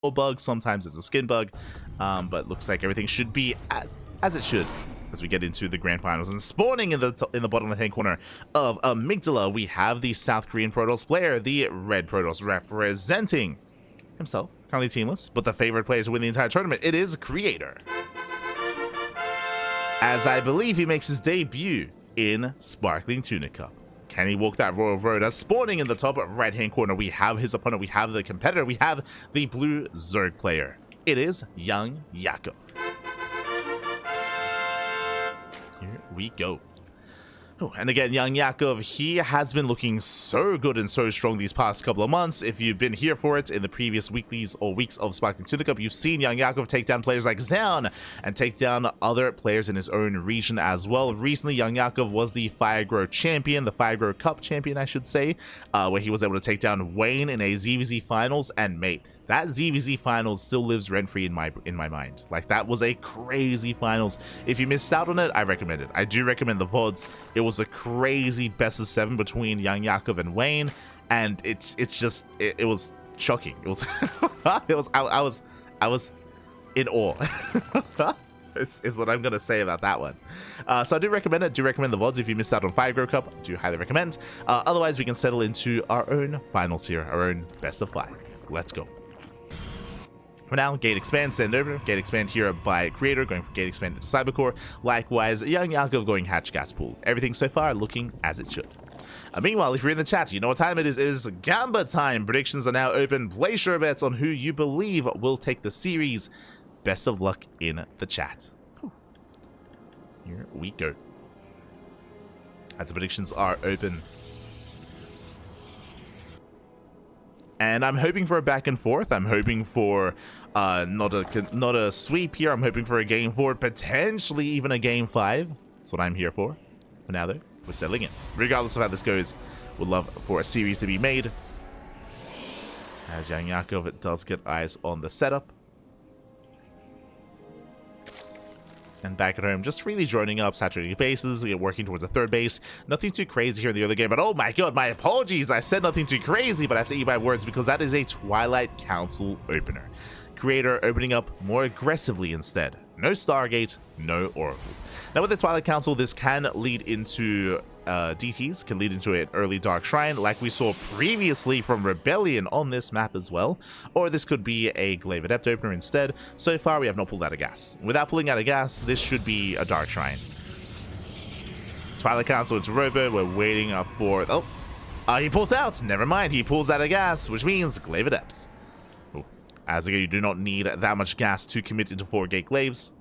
bug, sometimes it's a skin bug, but looks like everything should be as it should as we get into the grand finals. And spawning in the bottom left-hand corner of Amygdala, we have the South Korean Protoss player, the Red Protoss, representing himself, currently teamless, but the favorite player to win the entire tournament. It is Creator, as I believe he makes his debut in Sparkling Tuna Cup. Can he walk that royal road? As spawning in the top right-hand corner, we have his opponent, we have the competitor, we have the blue Zerg player. It is YoungYakov. Here we go. Oh, and again, YoungYakov, he has been looking so good and so strong these past couple of months. If you've been here for it in the previous weeklies or weeks of Sparkling Tuna Cup, you've seen YoungYakov take down players like Zaun and take down other players in his own region as well. Recently, YoungYakov was the Firegrow champion, the Firegrow Cup champion, I should say, where he was able to take down Wayne in a ZvZ finals. And mate, that ZvZ finals still lives rent-free in my mind. Like, that was a crazy finals. If you missed out on it, I recommend it. I do recommend the VODs. It was a crazy best of 7 between YoungYakov and Wayne, and it was shocking. It was I was in awe. is what I'm gonna say about that one. So I do recommend it. Do recommend the VODs if you missed out on Firegrow Cup. I do highly recommend. Otherwise, we can settle into our own finals here, our own best of 5. Let's go. For now, Gate Expand, send over. Gate Expand here by Creator, going from Gate Expand into Cybercore. Likewise, YoungYakov going Hatch Gas Pool. Everything so far looking as it should. Meanwhile, if you're in the chat, you know what time it is. It is Gamba time. Predictions are now open. Place your bets on who you believe will take the series. Best of luck in the chat. Here we go. As the predictions are open. And I'm hoping for a back and forth. I'm hoping for not a sweep here. I'm hoping for a game 4, potentially even a game 5. That's what I'm here for. For now, though, we're settling in. Regardless of how this goes, we'd love for a series to be made. As YoungYakov does get eyes on the setup. And back at home, just freely joining up, saturating bases, working towards a third base. Nothing too crazy here in the other game, but oh my god, my apologies. I said nothing too crazy, but I have to eat my words because that is a Twilight Council opener. Creator opening up more aggressively instead. No Stargate, no Oracle. Now with the Twilight Council, this can lead into DTs, can lead into an early Dark Shrine, like we saw previously from Rebellion on this map as well. Or this could be a Glaive Adept opener instead. So far, we have not pulled out of gas. Without pulling out of gas, this should be a Dark Shrine. Twilight Council into Robo, we're waiting up for... Oh, he pulls out. Never mind, he pulls out of gas, which means Glaive Adepts. Ooh. As again, you do not need that much gas to commit into 4-gate Glaives.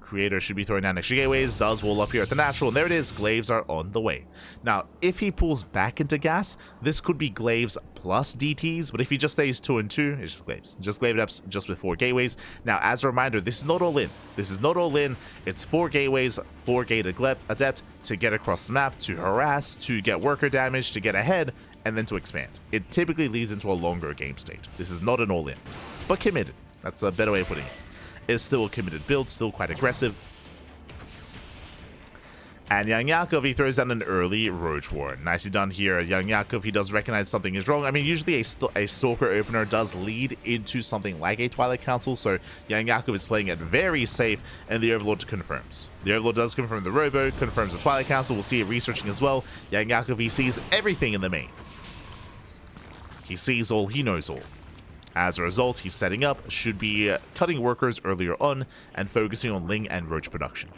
Creator should be throwing down extra gateways, does wall up here at the natural, and there it is, Glaives are on the way. Now, if he pulls back into gas, this could be Glaives plus DTs, but if he just stays 2 and 2, it's just Glaives. Just Glaive Adepts, just with 4 gateways. Now, as a reminder, this is not all in. This is not all in. It's 4 gateways, 4 gate Adept to get across the map, to harass, to get worker damage, to get ahead, and then to expand. It typically leads into a longer game state. This is not an all in, but committed. That's a better way of putting it. Is still a committed build, still quite aggressive. And YoungYakov, he throws down an early Roach Warren. Nicely done here. YoungYakov, he does recognize something is wrong. I mean, usually a Stalker opener does lead into something like a Twilight Council, so YoungYakov is playing it very safe, and the Overlord confirms. The Overlord does confirm the Robo, confirms the Twilight Council. We'll see it researching as well. YoungYakov, he sees everything in the main. He sees all, he knows all. As a result, he's setting up, should be cutting workers earlier on, and focusing on Ling and Roach production.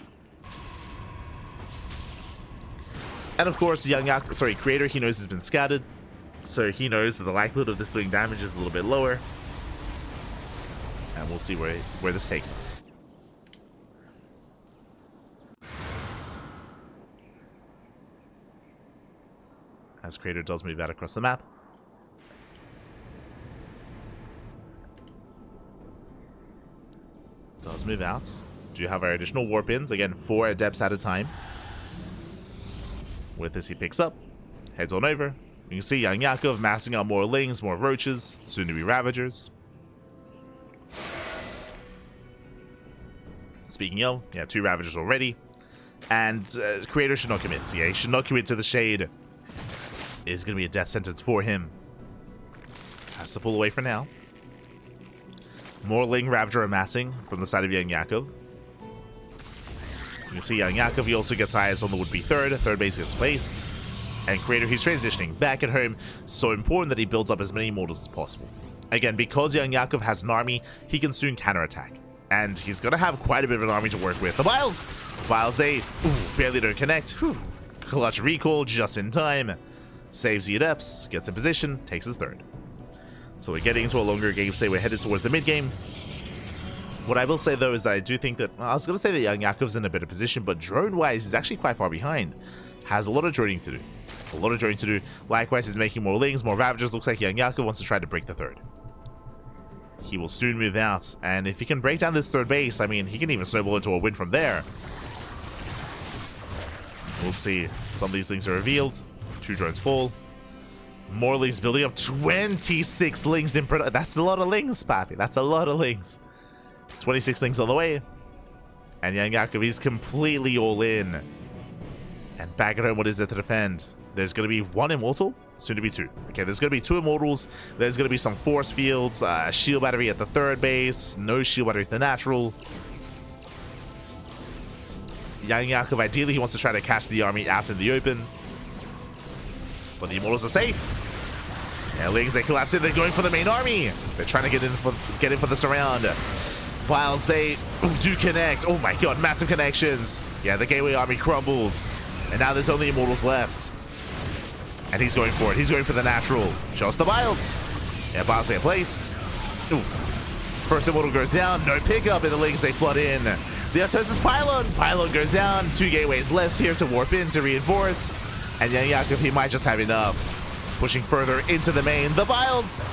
And of course, Creator, he knows has been scattered, so he knows that the likelihood of this doing damage is a little bit lower. And we'll see where this takes us. As Creator does move out across the map. Does move out. Do have our additional warp ins. Again, 4 adepts at a time. With this, he picks up, heads on over. You can see YoungYakov massing out more Lings, more Roaches, soon to be Ravagers. Speaking of, yeah, 2 Ravagers already. And Creator should not commit. Yeah, he should not commit to the Shade. It's going to be a death sentence for him. Has to pull away for now. More Ling Ravager amassing from the side of YoungYakov. You can see YoungYakov, he also gets eyes on the would-be third. Third base gets placed. And Creator, he's transitioning back at home. So important that he builds up as many mortals as possible. Again, because YoungYakov has an army, he can soon counterattack. And he's going to have quite a bit of an army to work with. The Biles! Biles 8. Barely don't connect. Whew. Clutch recall just in time. Saves the Adepts, gets in position, takes his third. So we're getting into a longer game state. We're headed towards the mid-game. What I will say, though, is that I do think that... Well, I was going to say that YoungYakov's in a better position, but drone-wise, he's actually quite far behind. Has a lot of droning to do. A lot of droning to do. Likewise, he's making more Lings, more Ravagers. Looks like YoungYakov wants to try to break the third. He will soon move out, and if he can break down this third base, I mean, he can even snowball into a win from there. We'll see. Some of these Lings are revealed. 2 drones fall. More Lings building up. 26 Lings in production. That's a lot of Lings, Pappy. That's a lot of Lings. 26 Lings on the way. And YoungYakov is completely all in. And back at home, what is there to defend? There's going to be 1 Immortal, soon to be 2. Okay, there's going to be 2 Immortals. There's going to be some Force Fields, Shield Battery at the third base, no Shield Battery at the natural. YoungYakov, ideally, he wants to try to catch the army out in the open. But the Immortals are safe. And Lings, they collapse in. They're going for the main army. They're trying to get in for the surround. Biles, they do connect. Oh my god, massive connections. Yeah, the Gateway army crumbles. And now there's only Immortals left. And he's going for it. He's going for the natural. Show us the Biles. Yeah, Biles get placed. Oof. First Immortal goes down. No pickup in the Lings. They flood in. The Artosis Pylon. Pylon goes down. 2 gateways less here to warp in to reinforce. And YoungYakov, he might just have enough. Pushing further into the main. The Biles.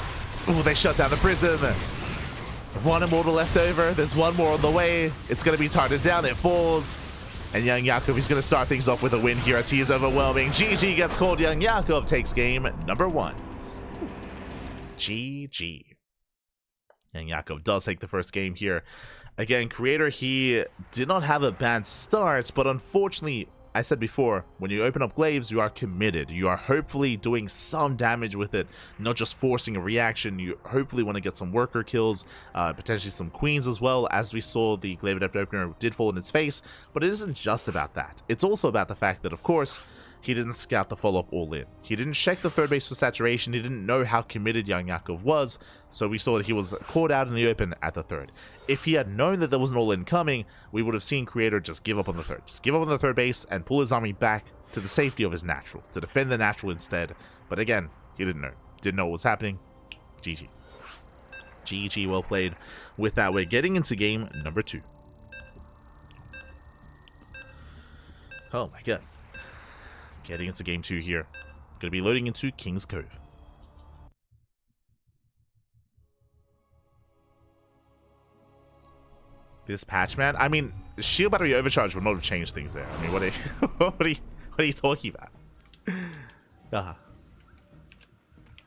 Ooh, they shut down the prism. 1 Immortal left over. There's 1 more on the way. It's going to be targeted down. It falls. And YoungYakov, he's going to start things off with a win here as he is overwhelming. GG gets called. YoungYakov takes game number 1. GG. YoungYakov does take the first game here. Again, Creator, he did not have a bad start, but unfortunately, I said before, when you open up glaives, you are committed. You are hopefully doing some damage with it, not just forcing a reaction. You hopefully want to get some worker kills, potentially some queens as well. As we saw, the glaive adept opener did fall in its face, but it isn't just about that. It's also about the fact that, of course, he didn't scout the follow-up all in. He didn't check the third base for saturation. He didn't know how committed YoungYakov was, so we saw that he was caught out in the open at the third. If he had known that there was an all-in coming, we would have seen Creator just give up on the third. Just give up on the third base and pull his army back to the safety of his natural, to defend the natural instead. But again, he didn't know. Didn't know what was happening. GG. GG, well played. With that, we're getting into game number 2. Oh my god. Getting into game 2 here. Going to be loading into King's Cove. This patch, man. I mean, shield battery overcharge would not have changed things there. I mean, what are you talking about?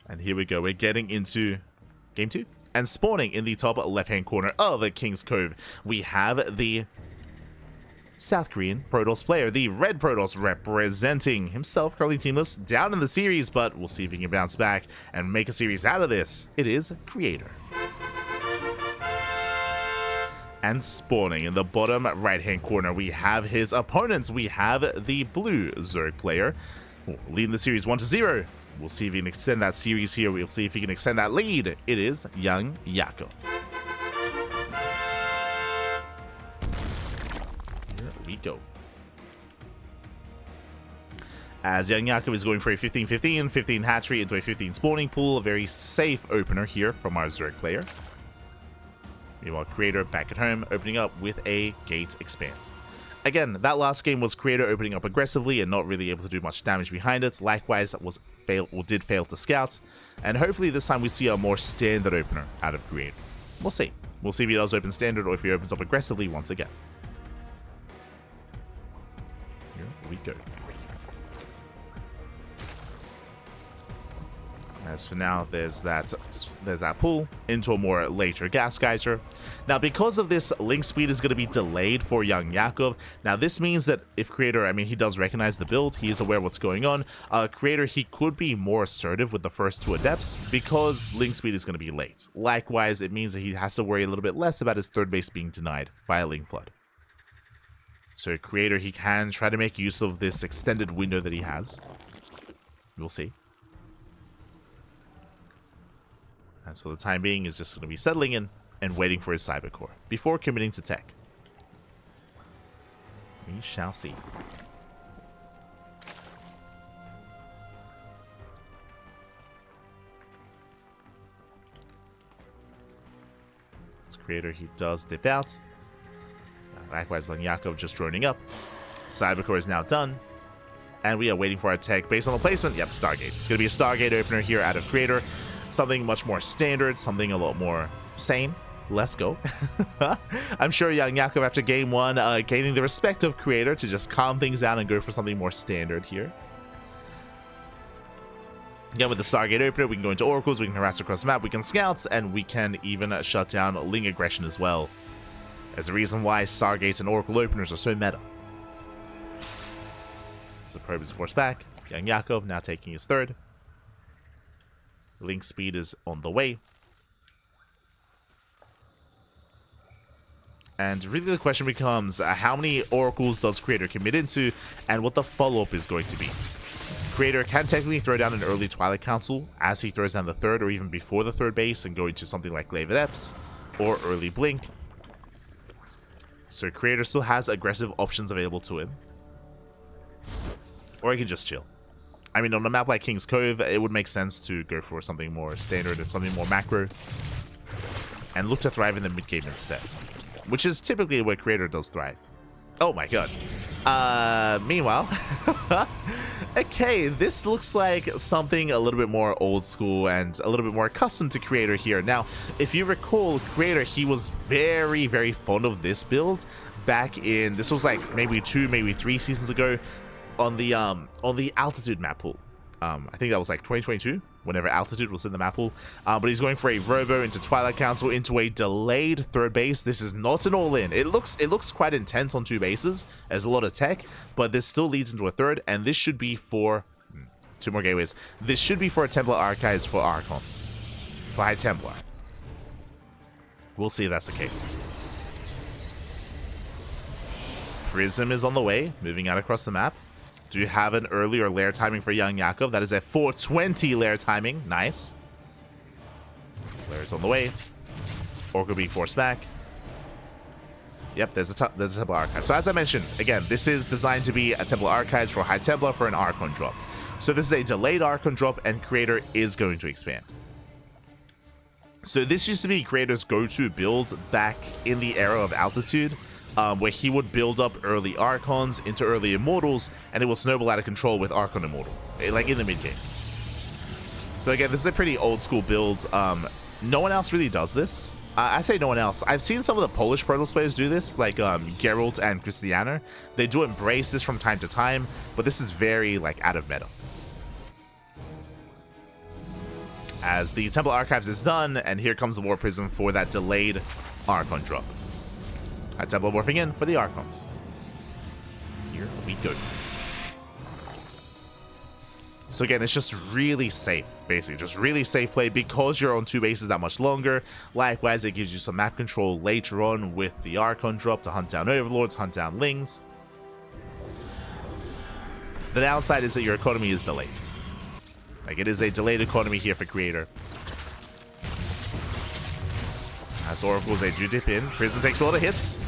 And here we go. We're getting into game 2. And spawning in the top left-hand corner of King's Cove, we have the South Korean Protoss player, the Red Protoss, representing himself, currently teamless, down in the series, but we'll see if he can bounce back and make a series out of this. It is Creator. And spawning in the bottom right-hand corner, we have his opponents. We have the blue Zerg player, leading the series 1-0. We'll see if he can extend that series here. We'll see if he can extend that lead. It is YoungYakov. We go. As YoungYakov is going for a 15-15, 15 hatchery into a 15 spawning pool. A very safe opener here from our Zerg player. Meanwhile, Creator back at home, opening up with a gate expand. Again, that last game was Creator opening up aggressively and not really able to do much damage behind it. Likewise, did fail to scout. And hopefully this time we see a more standard opener out of Creator. We'll see. We'll see if he does open standard or if he opens up aggressively once again. Here we go. As for now, there's that pull into a more later gas geyser. Now, because of this, link speed is going to be delayed for YoungYakov. Now, this means that if Creator, I mean, he does recognize the build, he is aware of what's going on. Creator, he could be more assertive with the first two adepts because link speed is going to be late. Likewise, it means that he has to worry a little bit less about his third base being denied by a link flood. So, Creator, he can try to make use of this extended window that he has. We'll see. As for the time being, is just going to be settling in and waiting for his cyber core before committing to tech. We shall see. This Creator, he does dip out. Likewise, YoungYakov just droning up. Cyber core is now done. And we are waiting for our tech based on the placement. Yep, Stargate. It's going to be a Stargate opener here out of Creator. Something much more standard, something a lot more sane. Let's go. I'm sure YoungYakov, after game one, gaining the respect of Creator to just calm things down and go for something more standard here. Again, with the Stargate opener, we can go into Oracles, we can harass across the map, we can Scouts, and we can even shut down Ling aggression as well. As the reason why Stargates and Oracle openers are so meta. So probe is forced back. YoungYakov now taking his third. Link speed is on the way. And really the question becomes, how many Oracles does Creator commit into, and what the follow-up is going to be. Creator can technically throw down an early Twilight Council as he throws down the third, or even before the third base, and go into something like Glaive Adepts, or early Blink. So Creator still has aggressive options available to him. Or he can just chill. I mean, on a map like King's Cove, it would make sense to go for something more standard and something more macro. And look to thrive in the mid-game instead. Which is typically where Creator does thrive. Oh my god. Meanwhile... okay, this looks like something a little bit more old school and a little bit more accustomed to Creator here. Now, if you recall, Creator, he was very, very fond of this build back in... This was like maybe 2, maybe 3 seasons ago. On the altitude map pool. I think that was like 2022, whenever altitude was in the map pool. But he's going for a Robo into Twilight Council into a delayed third base. This is not an all-in. It looks quite intense on 2 bases. There's a lot of tech, but this still leads into a third, and this should be for 2 more gateways. This should be for a Templar Archives for Archons. For High Templar. We'll see if that's the case. Prism is on the way, moving out across the map. Do you have an early or lair timing for YoungYakov? That is a 420 lair timing. Nice. Lair's on the way. Orca being forced back. Yep, there's a Templar Archive. So as I mentioned, again, this is designed to be a Templar Archives for High Templar for an Archon drop. So this is a delayed Archon drop, and Creator is going to expand. So this used to be Creator's go-to build back in the era of Altitude. Where he would build up early Archons into early Immortals, and it will snowball out of control with Archon Immortal, like in the mid-game. So again, this is a pretty old-school build. No one else really does this. I say no one else. I've seen some of the Polish Protoss players do this, like Geralt and Christianer. They do embrace this from time to time, but this is very, like, out of meta. As the Temple Archives is done, and here comes the War Prism for that delayed Archon drop. Templar morphing in for the Archons. Here we go. So again, it's just really safe, basically. Just really safe play because you're on 2 bases that much longer. Likewise, it gives you some map control later on with the Archon drop to hunt down Overlords, hunt down Lings. The downside is that your economy is delayed. Like, it is a delayed economy here for Creator. As Oracles, they do dip in. Prism takes a lot of hits.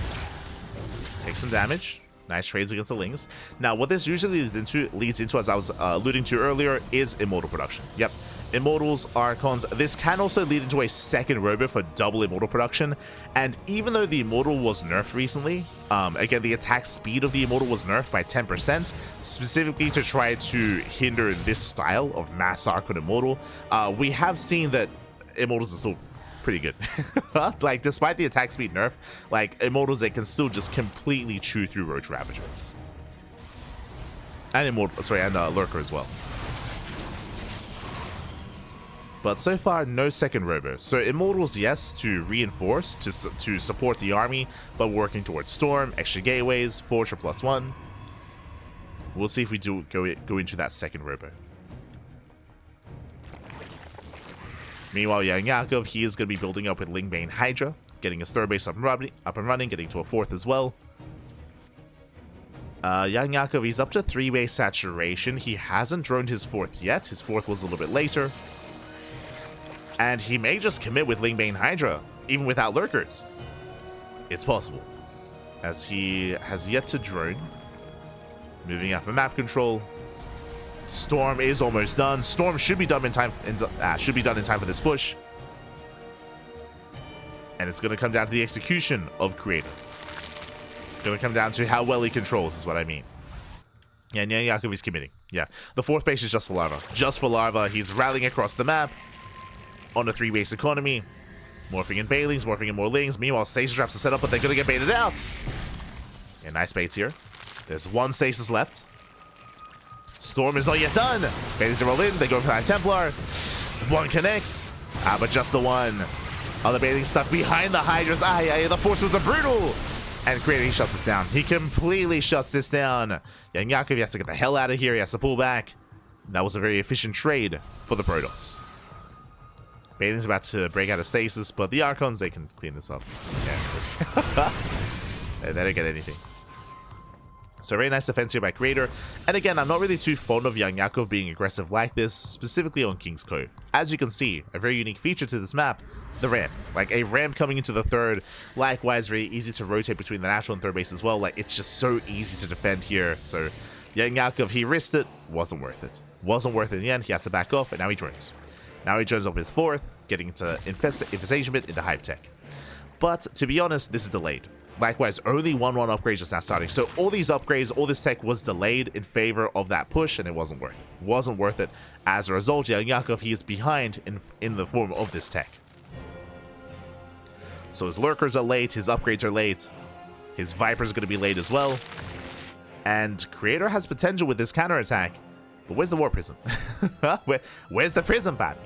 Takes some damage. Nice trades against the Lings. Now, what this usually leads into, as I was alluding to earlier, is Immortal production. Yep. Immortals, Archons. This can also lead into a second Robo for double Immortal production. And even though the Immortal was nerfed recently, again, the attack speed of the Immortal was nerfed by 10%, specifically to try to hinder this style of mass Archon Immortal. We have seen that Immortals are still pretty good. Like, despite the attack speed nerf, like, Immortals, they can still just completely chew through Roach Ravager. And Lurker as well. But so far, no second robo. So Immortals, yes, to reinforce, to support the army, but working towards Storm, extra gateways, Forger +1. We'll see if we do go into that second robo. Meanwhile, YoungYakov, he is going to be building up with Lingbane Hydra, getting his third base up and running, getting to a fourth as well. YoungYakov, he's up to 3-base saturation. He hasn't droned his fourth yet. His fourth was a little bit later. And he may just commit with Lingbane Hydra, even without lurkers. It's possible, as he has yet to drone. Moving out for map control. Storm is almost done. Storm should be done in time. Should be done in time for this push. And it's going to come down to the execution of Creator. Going to come down to how well he controls, is what I mean. Yeah, YoungYakov is committing. Yeah, the fourth base is just for Larva. Just for Larva. He's rallying across the map on a 3-base economy. Morphing in Bailings, morphing in more Lings. Meanwhile, stasis traps are set up, but they're going to get baited out. Yeah, nice baits here. There's one stasis left. Storm is not yet done. Bailings to roll in. They go for that Templar. One connects. But just the one. Other Bailings stuck behind the Hydras. The Force Winds are brutal. And Creator, he shuts this down. He completely shuts this down. YoungYakov, he has to get the hell out of here. He has to pull back. That was a very efficient trade for the Protoss. Bailing's about to break out of stasis, but the Archons, they can clean this up. Yeah, they don't get anything. So very nice defense here by Creator. And again, I'm not really too fond of YoungYakov being aggressive like this, specifically on King's Cove. As you can see, a very unique feature to this map, the ramp. Like a ramp coming into the third. Likewise, very easy to rotate between the natural and third base as well. Like, it's just so easy to defend here. So YoungYakov, he risked it. Wasn't worth it. Wasn't worth it in the end. He has to back off, and now he drones. Now he drones up his fourth, getting into Infestation Bit into Hive Tech. But to be honest, this is delayed. Likewise, only 1-1 upgrades just now starting. So all these upgrades, all this tech was delayed in favor of that push, and it wasn't worth it. Wasn't worth it. As a result, YoungYakov, he is behind in the form of this tech. So his lurkers are late, his upgrades are late, his Viper's going to be late as well. And Creator has potential with this counterattack. But where's the War Prism? Where's the Prism, Pat?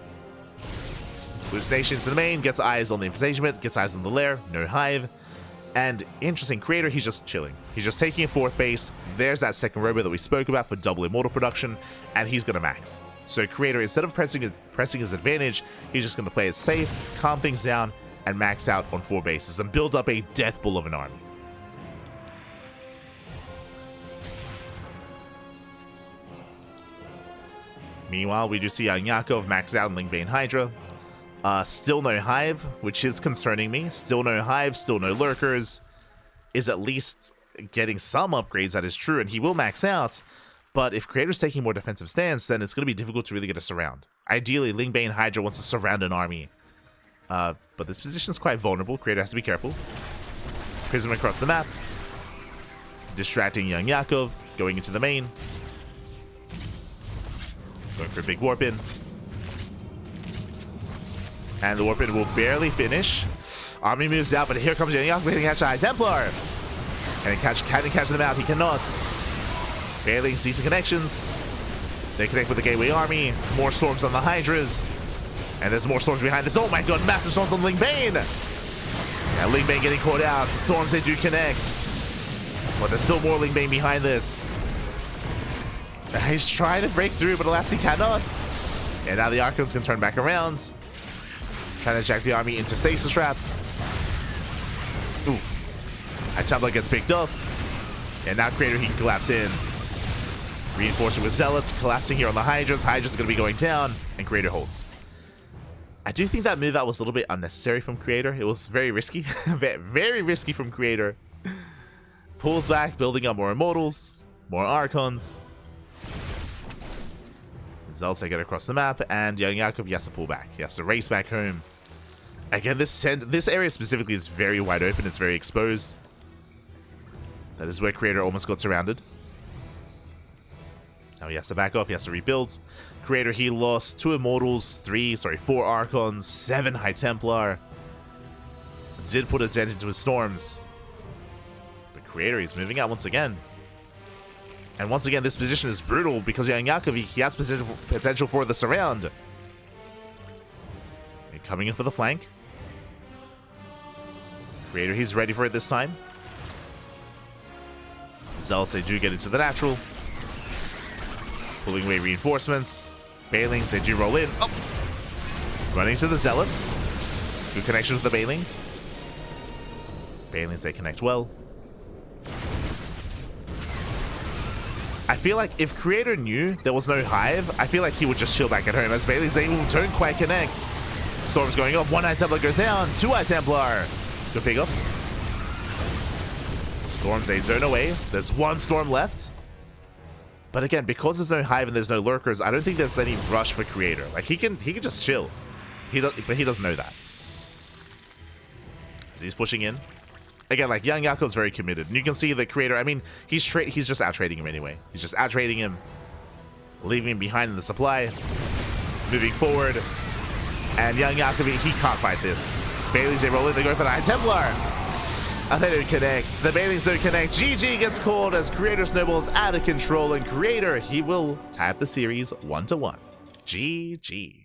Hallucination to the main, gets eyes on the Infestation Bit, gets eyes on the lair, no Hive. And interesting, Creator, he's just chilling. He's just taking a fourth base. There's that second robot that we spoke about for double Immortal production, and he's going to max. So Creator, instead of pressing his advantage, he's just going to play it safe, calm things down, and max out on 4 bases, and build up a death bull of an army. Meanwhile, we do see YoungYakov max out in Lingbane Hydra. Still no Hive, which is concerning me. Still no Hive, still no Lurkers. Is at least getting some upgrades, that is true, and he will max out. But if Creator's taking more defensive stance, then it's going to be difficult to really get a surround. Ideally, Lingbane Hydra wants to surround an army. But this position is quite vulnerable. Creator has to be careful. Prism across the map. Distracting YoungYakov, going into the main. Going for a big warp in. And the warp in will barely finish. Army moves out, but here comes YoungYakov hitting catch High Templar. Can he catch them out? He cannot. Bailings, decent connections. They connect with the Gateway Army. More storms on the Hydras. And there's more storms behind this. Oh my god, massive storms on Lingbane. Yeah, Lingbane getting caught out. Storms, they do connect. But there's still more Lingbane behind this. He's trying to break through, but alas, he cannot. And now the Archons can turn back around. Trying to jack the army into stasis traps. Oof. Templar gets picked up. And now Creator, he can collapse in. Reinforcing with Zealots, collapsing here on the Hydras. Hydras are going to be going down, and Creator holds. I do think that move out was a little bit unnecessary from Creator. It was very risky. Very risky from Creator. Pulls back, building up more Immortals, more Archons. Zealots take it across the map, and YoungYakov, he has to pull back. He has to race back home. Again, this area specifically is very wide open. It's very exposed. That is where Creator almost got surrounded. Now he has to back off. He has to rebuild. Creator, he lost 2 Immortals, 4 Archons, 7 High Templar. Did put a dent into his Storms. But Creator, he's moving out once again. And once again, this position is brutal because YoungYakov, he has potential for the surround. They're coming in for the flank. Creator, he's ready for it this time. Zealots, they do get into the natural. Pulling away reinforcements. Bailings, they do roll in. Oh! Running to the Zealots. Good connection with the Bailings. Bailings, they connect well. I feel like if Creator knew there was no Hive, I feel like he would just chill back at home. As Bailings, they don't quite connect. Storm's going up. One Eye Templar goes down. Two Eye Templar. Good pickups. Storm's a zone away. There's one Storm left. But again, because there's no Hive and there's no Lurkers, I don't think there's any rush for Creator. Like, he can just chill. But he doesn't know that. As he's pushing in. Again, like, YoungYakov's very committed. And you can see the Creator, I mean, he's just out-trading him anyway. He's just out-trading him. Leaving him behind in the supply. Moving forward. And YoungYakov, he can't fight this. Bailey's, they roll in, they go for the High Templar. They don't connect. The Bailings don't connect. GG gets called as Creator snowballs out of control. And Creator, he will tie up the series 1-1. GG.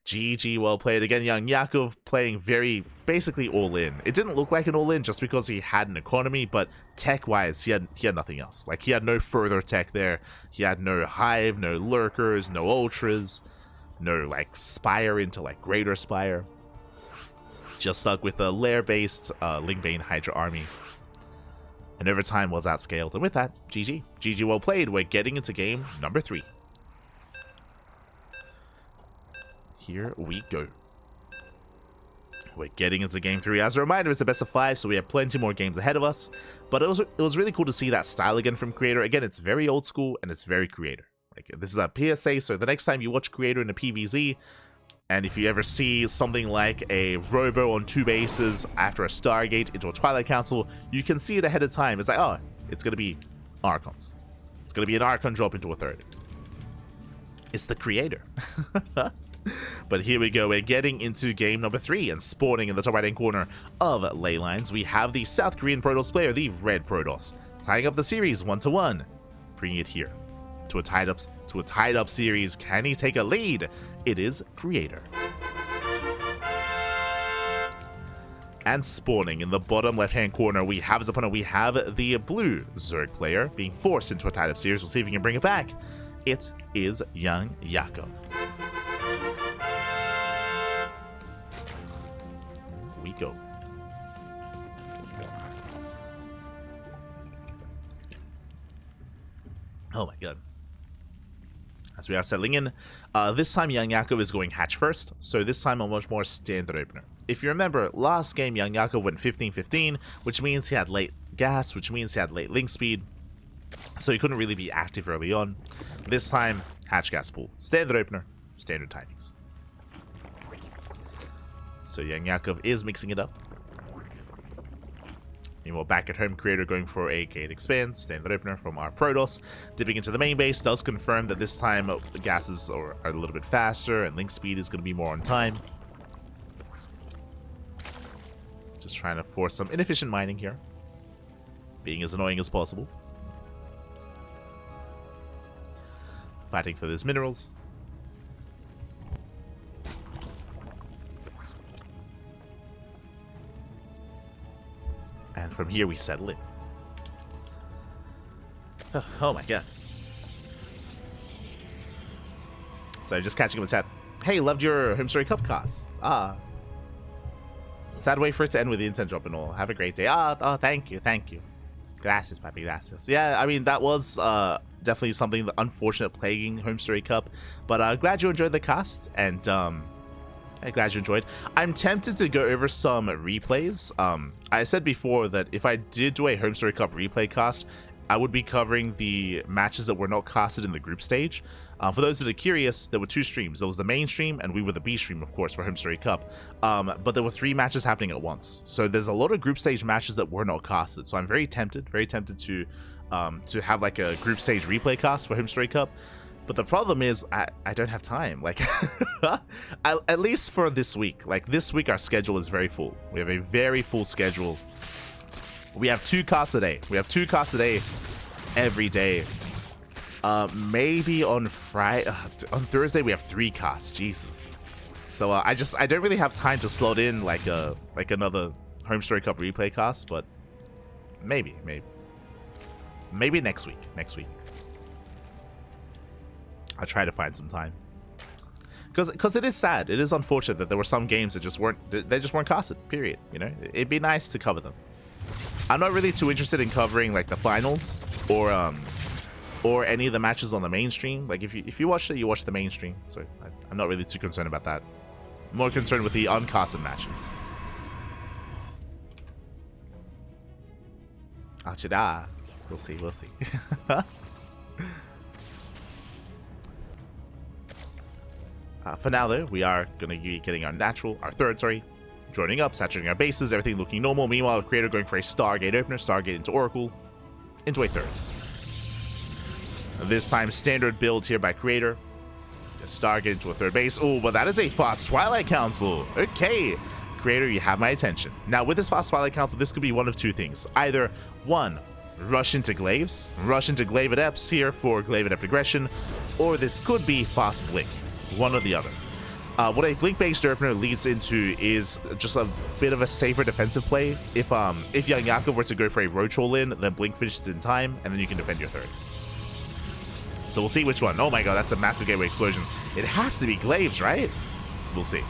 GG, well played. Again, YoungYakov playing very, basically all in. It didn't look like an all in just because he had an economy, but tech-wise, he had nothing else. Like, he had no further tech there. He had no Hive, no Lurkers, no Ultras, no, like, Spire into, like, Greater Spire. Just stuck with a lair-based Lingbane Hydra army. And over time was outscaled. And with that, GG. GG, well played. We're getting into game number 3. Here we go. We're getting into game 3. As a reminder, it's a best of 5, so we have plenty more games ahead of us. But it was really cool to see that style again from Creator. Again, it's very old school and it's very Creator. Like, this is a PSA, so the next time you watch Creator in a PvZ, and if you ever see something like a Robo on 2 bases after a Stargate into a Twilight Council, you can see it ahead of time. It's like, oh, it's going to be Archons. It's going to be an Archon drop into a 3rd. It's the Creator. But here we go. We're getting into game number 3, and spawning in the top right-hand corner of Leylines, we have the South Korean Protoss player, the Red Protoss, tying up the series 1-1, bringing it here to a tied up series. Can he take a lead? It is Creator. And spawning in the bottom left-hand corner, we have his opponent. We have the blue Zerg player being forced into a tied-up series. We'll see if he can bring it back. It is YoungYakov. We go. Oh my god. As we are settling in, this time YoungYakov is going hatch first, so this time a much more standard opener. If you remember, last game YoungYakov went 15-15, which means he had late gas, which means he had late link speed, so he couldn't really be active early on. This time, hatch gas pool. Standard opener, standard timings. So YoungYakov is mixing it up. Meanwhile, back at home, Creator going for a gate expand, standard opener from our Protoss. Dipping into the main base does confirm that this time the gases are a little bit faster and link speed is going to be more on time. Just trying to force some inefficient mining here. Being as annoying as possible. Fighting for those minerals. And from here we settle in. Oh my god. So just catching up with chat. Hey, loved your Home Story Cup cast. Sad way for it to end with the incense drop and all. Have a great day. Thank you. Gracias, papi, gracias. Yeah, I mean, that was definitely something that unfortunate plaguing Home Story Cup. But glad you enjoyed the cast, and I'm glad you enjoyed. I'm tempted to go over some replays. I said before that if I did do a Home Story Cup replay cast, I would be covering the matches that were not casted in the group stage. For those that are curious, there were 2 streams. There was the main stream, and we were the B stream, of course, for Home Story Cup. But there were 3 matches happening at once. So there's a lot of group stage matches that were not casted. So I'm very tempted to have like a group stage replay cast for Home Story Cup. But the problem is I don't have time. Like, at least for this week. Like, this week our schedule is very full. We have a very full schedule. We have 2 casts a day. We have 2 casts a day every day. Maybe on Friday, on Thursday we have 3 casts. Jesus. So I don't really have time to slot in like another Home Story Cup replay cast, but maybe next week. I'll try to find some time. Because it is sad. It is unfortunate that there were some games that just weren't casted, period. You know, it'd be nice to cover them. I'm not really too interested in covering like the finals or any of the matches on the mainstream. Like if you watch it, you watch the mainstream. So I'm not really too concerned about that. I'm more concerned with the uncasted matches. Achida. We'll see. For now, though, we are going to be getting our third, joining up, saturating our bases, everything looking normal. Meanwhile, Creator going for a Stargate opener, Stargate into Oracle, into a third. This time, standard build here by Creator. Stargate into a third base. Oh, but that is a fast Twilight Council. Okay, Creator, you have my attention. Now, with this fast Twilight Council, this could be one of two things. Either, one, rush into Glaives, rush into Glaive Adepts here for Glaive Adept aggression, or this could be fast Blink. One or the other. What a Blink-based opener leads into is just a bit of a safer defensive play. If YoungYakov were to go for a Roach all-in, then Blink finishes in time, and then you can defend your third. So we'll see which one. Oh my god, that's a massive gateway explosion. It has to be Glaives, right? We'll see.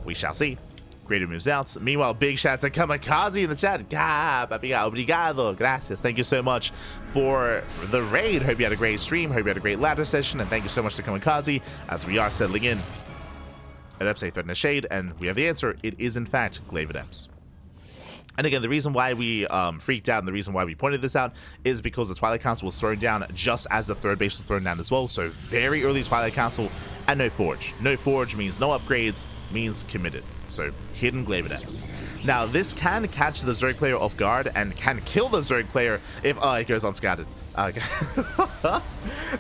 We shall see. Creator moves out. Meanwhile, big shout out to Kamikaze in the chat. Obrigado. Gracias. Thank you so much for the raid. Hope you had a great stream. Hope you had a great ladder session. And thank you so much to Kamikaze as we are settling in. Adepts a threat in the shade. And we have the answer. It is, in fact, Glaive Adepts. And again, the reason why we freaked out and the reason why we pointed this out is because the Twilight Council was thrown down just as the third base was thrown down as well. So very early Twilight Council and no Forge. No Forge means no upgrades, means committed. So hidden Glaive Adepts. Now this can catch the Zerg player off guard and can kill the Zerg player if it goes unscattered.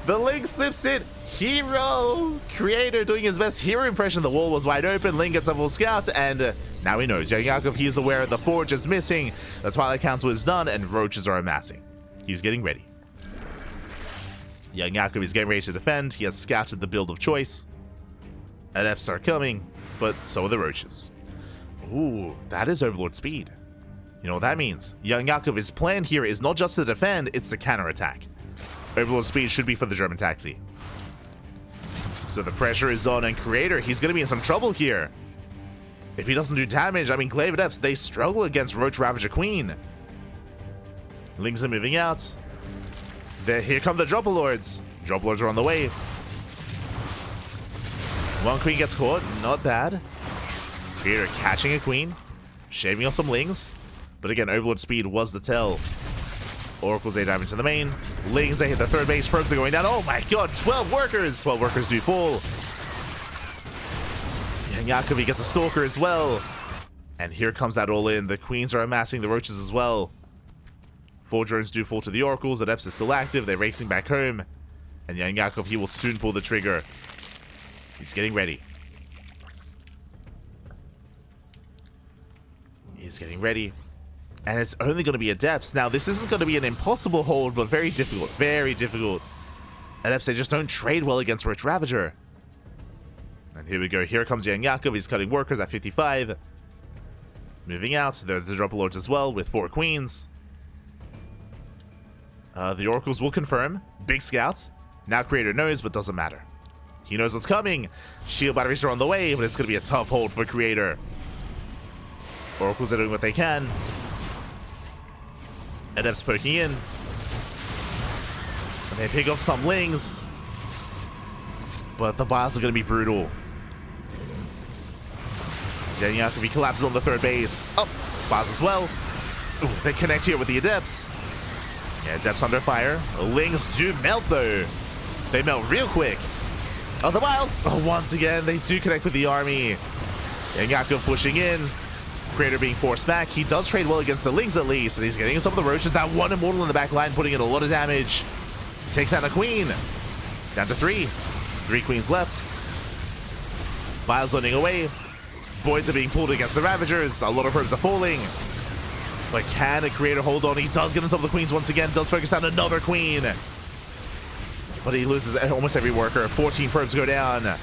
The Link slips in. Hero! Creator doing his best hero impression. The wall was wide open. Link gets a full scout and now he knows. YoungYakov, he is aware the Forge is missing. The Twilight Council is done and roaches are amassing. He's getting ready. YoungYakov is getting ready to defend. He has scouted the build of choice. Adepts are coming, but so are the roaches. Ooh, that is Overlord speed. You know what that means? YoungYakov's plan here is not just to defend, it's to counterattack. Overlord speed should be for the German taxi. So the pressure is on, and Creator, he's going to be in some trouble here. If he doesn't do damage, I mean, Glaive Adepts, they struggle against Roach Ravager Queen. Lings are moving out. Here come the Dropper Lords. Dropper Lords are on the way. One queen gets caught, not bad. Creator catching a queen, shaving off some Lings. But again, Overlord speed was the tell. Oracle's 8 damage to the main. Lings, they hit the third base. Probes are going down. Oh my god, 12 workers! 12 workers do fall. YoungYakov, he gets a Stalker as well. And here comes that all in. The queens are amassing the roaches as well. 4 drones do fall to the Oracles. Adepts is still active. They're racing back home. And YoungYakov, he will soon pull the trigger. He's getting ready. He's getting ready. And it's only going to be Adepts. Now, this isn't going to be an impossible hold, but very difficult. Very difficult. Adepts, they just don't trade well against Roach Ravager. And here we go. Here comes YoungYakov. He's cutting workers at 55. Moving out. The Dropper Lords as well with 4 queens. The Oracles will confirm. Big scouts. Now Creator knows, but doesn't matter. He knows what's coming. Shield batteries are on the way, but it's going to be a tough hold for Creator. Oracles are doing what they can. Adepts poking in. And they pick off some Lings. But the bios are going to be brutal. YoungYakov, he collapses on the third base. Oh, bios as well. Ooh, they connect here with the Adepts. Yeah, Adepts under fire. Lings do melt though. They melt real quick. Oh, the bios. Oh, once again, they do connect with the army. YoungYakov pushing in. Creator being forced back. He does trade well against the Lings at least, and he's getting some of the roaches. That one Immortal in the back line, putting in a lot of damage. Takes out a queen. Down to 3. 3 queens left. Biles running away. Boys are being pulled against the Ravagers. A lot of probes are falling. But can a Creator hold on? He does get on top of the queens once again. Does focus down another queen. But he loses almost every worker. 14 probes go down.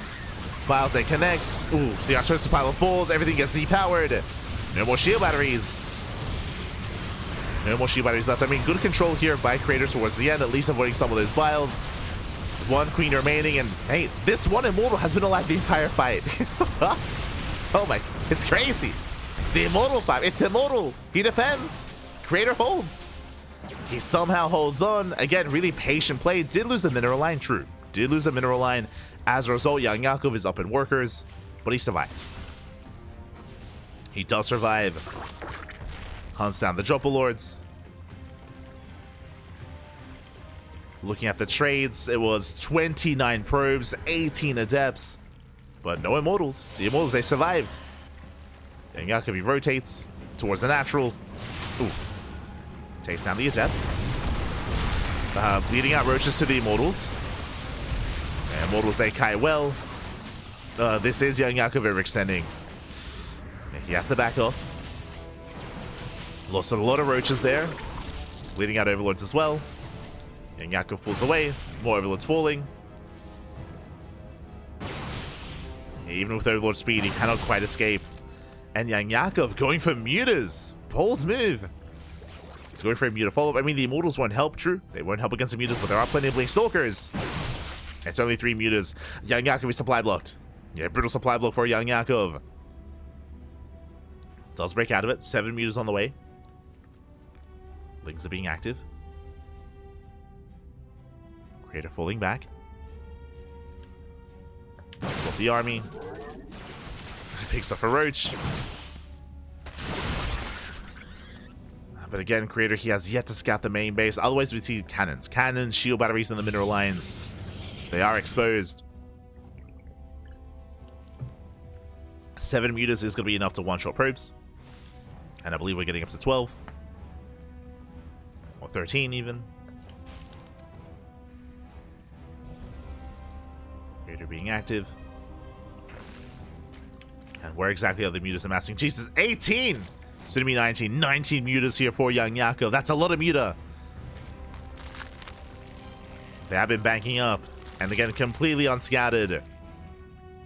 Files they connect. Ooh, the Archers pile of falls. Everything gets depowered. No more shield batteries. No more shield batteries left. I mean, good control here by Creator towards the end, at least avoiding some of those vials. One queen remaining, and hey, this one Immortal has been alive the entire fight. Oh my, it's crazy. The Immortal fight, it's Immortal. He defends. Creator holds. He somehow holds on. Again, really patient play. Did lose the mineral line, true. Did lose the mineral line. As a result, YoungYakov is up in workers, but he survives. He does survive. Hunts down the Dropper Lords. Looking at the trades, it was 29 probes, 18 adepts, but no immortals. The immortals, they survived. YoungYakov, he rotates towards the natural. Ooh. Takes down the adept. Bleeding out roaches to the immortals. And immortals, they kite well. This is YoungYakov overextending. He has to back off. Lost a lot of roaches there. Bleeding out overlords as well. YoungYakov pulls away. More overlords falling. Even with overlord speed, he cannot quite escape. And YoungYakov going for mutas. Bold move. He's going for a muta follow-up. I mean, the immortals won't help, true. They won't help against the mutas, but there are plenty of blink stalkers. It's only 3 mutas. YoungYakov is supply blocked. Yeah, brutal supply block for YoungYakov. Does break out of it. 7 mutas on the way. Lings are being active. Creator falling back. Swap the army. Picks up a roach. But again, Creator, he has yet to scout the main base. Otherwise, we see cannons. Cannons, shield batteries, and the mineral lines. They are exposed. 7 mutas is going to be enough to one-shot probes. And I believe we're getting up to 12. Or 13 even. Creator being active. And where exactly are the mutas amassing? Jesus, 18! Soon to be 19. 19 mutas here for YoungYakov. That's a lot of muta. They have been banking up. And again, completely unscattered.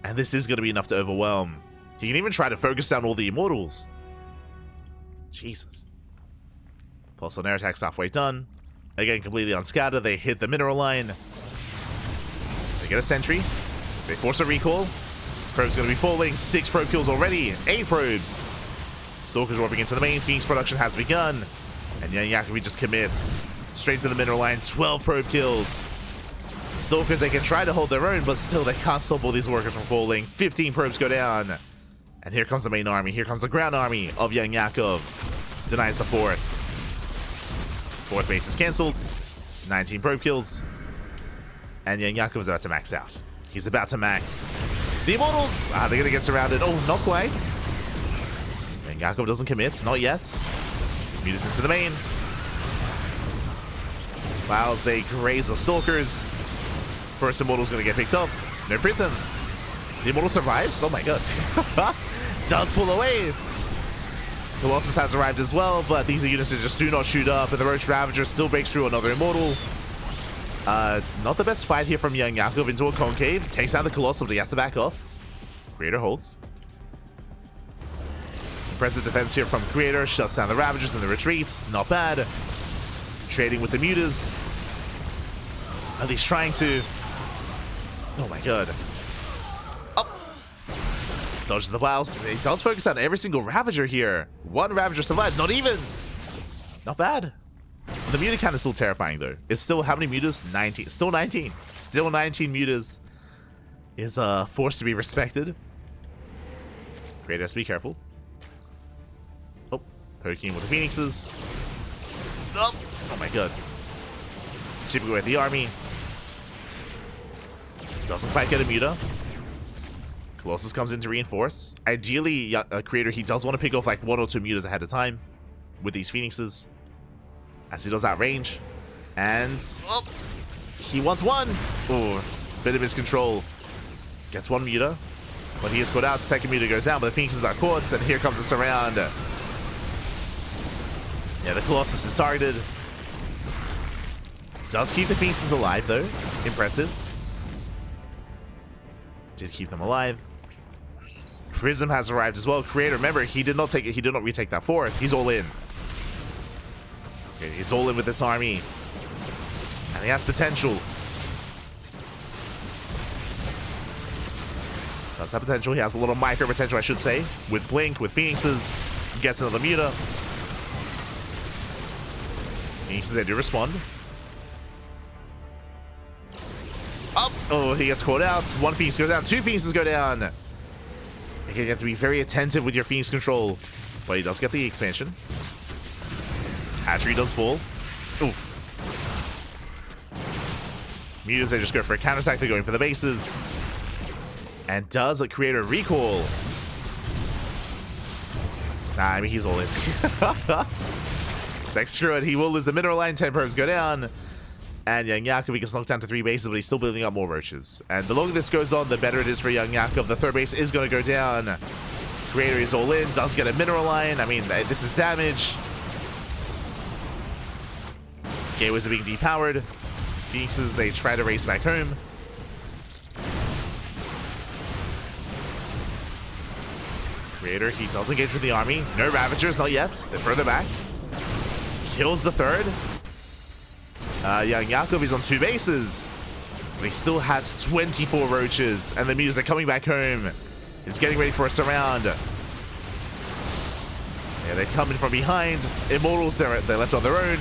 And this is going to be enough to overwhelm. He can even try to focus down all the immortals. Jesus. Pulsar air attack's halfway done. Again, completely unscattered. They hit the mineral line. They get a sentry. They force a recall. Probe's going to be falling. 6 probe kills already. 8 probes. Stalkers warping into the main. Phoenix production has begun. And YoungYakov just commits. Straight to the mineral line. 12 probe kills. Stalkers, they can try to hold their own, but still they can't stop all these workers from falling. 15 probes go down. And here comes the main army. Here comes the ground army of YoungYakov. Denies the 4th. 4th base is cancelled. 19 probe kills. And YoungYakov is about to max out. He's about to max. The immortals! They're going to get surrounded. Oh, not quite. YoungYakov doesn't commit. Not yet. Mutas into the main. Wow, they graze the stalkers. First immortal's going to get picked up. No prison. The immortal survives? Oh my god. Does pull away. Colossus has arrived as well, but these units just do not shoot up, and the Roach Ravager still breaks through another immortal. Not the best fight here from YoungYakov into a concave. Takes down the Colossus, but he has to back off. Creator holds. Impressive defense here from Creator. Shuts down the Ravagers in the retreat. Not bad. Trading with the mutas. At least trying to... Oh my god. Oh! Dodges the vials. It does focus on every single Ravager here. 1 Ravager survives. Not even! Not bad. The muta count is still terrifying though. It's still how many mutas? 19. Still 19. Still 19 mutas is forced to be respected. Creator has to be careful. Oh, poking with the Phoenixes. Oh, oh my god. Chipping away at the army. Doesn't quite get a muta. Colossus comes in to reinforce. Ideally, Creator, he does want to pick off like 1 or 2 mutas ahead of time with these Phoenixes, as he does outrange. And oh, he wants 1. Oh, bit of miscontrol. Gets 1 muta, but he is caught out. The second muta goes down, but the Phoenixes are caught, and here comes the surround. Yeah, the Colossus is targeted. Does keep the Phoenixes alive though. Impressive. Did keep them alive. Prism has arrived as well. Creator, remember, he did not retake that fort. He's all in. Okay, he's all in with this army. And he has potential. Does have potential. He has a little micro potential, I should say. With Blink, with Phoenixes. He gets another Muta. Phoenixes, they do respond. Oh, he gets caught out. One Phoenix goes down. Two Phoenixes go down. Again, you have to be very attentive with your Phoenix control. But he does get the expansion. Hatchery does fall. Oof. Mutas, they just go for a counterattack. They're going for the bases. And does a Creator recall? Nah, I mean, he's all in. Like, screw it. He will lose the mineral line. 10 probes go down. And YoungYakov gets knocked down to 3 bases, but he's still building up more roaches. And the longer this goes on, the better it is for YoungYakov. The 3rd base is going to go down. Creator is all in. Does get a mineral line. I mean, this is damage. Gateways are being depowered. Phoenixes, they try to race back home. Creator, he does engage with the army. No Ravagers, not yet. They're further back. Kills the 3rd. YoungYakov is on 2 bases. But he still has 24 roaches. And the Mutas are coming back home. He's getting ready for a surround. Yeah, they're coming from behind. Immortals, they're left on their own.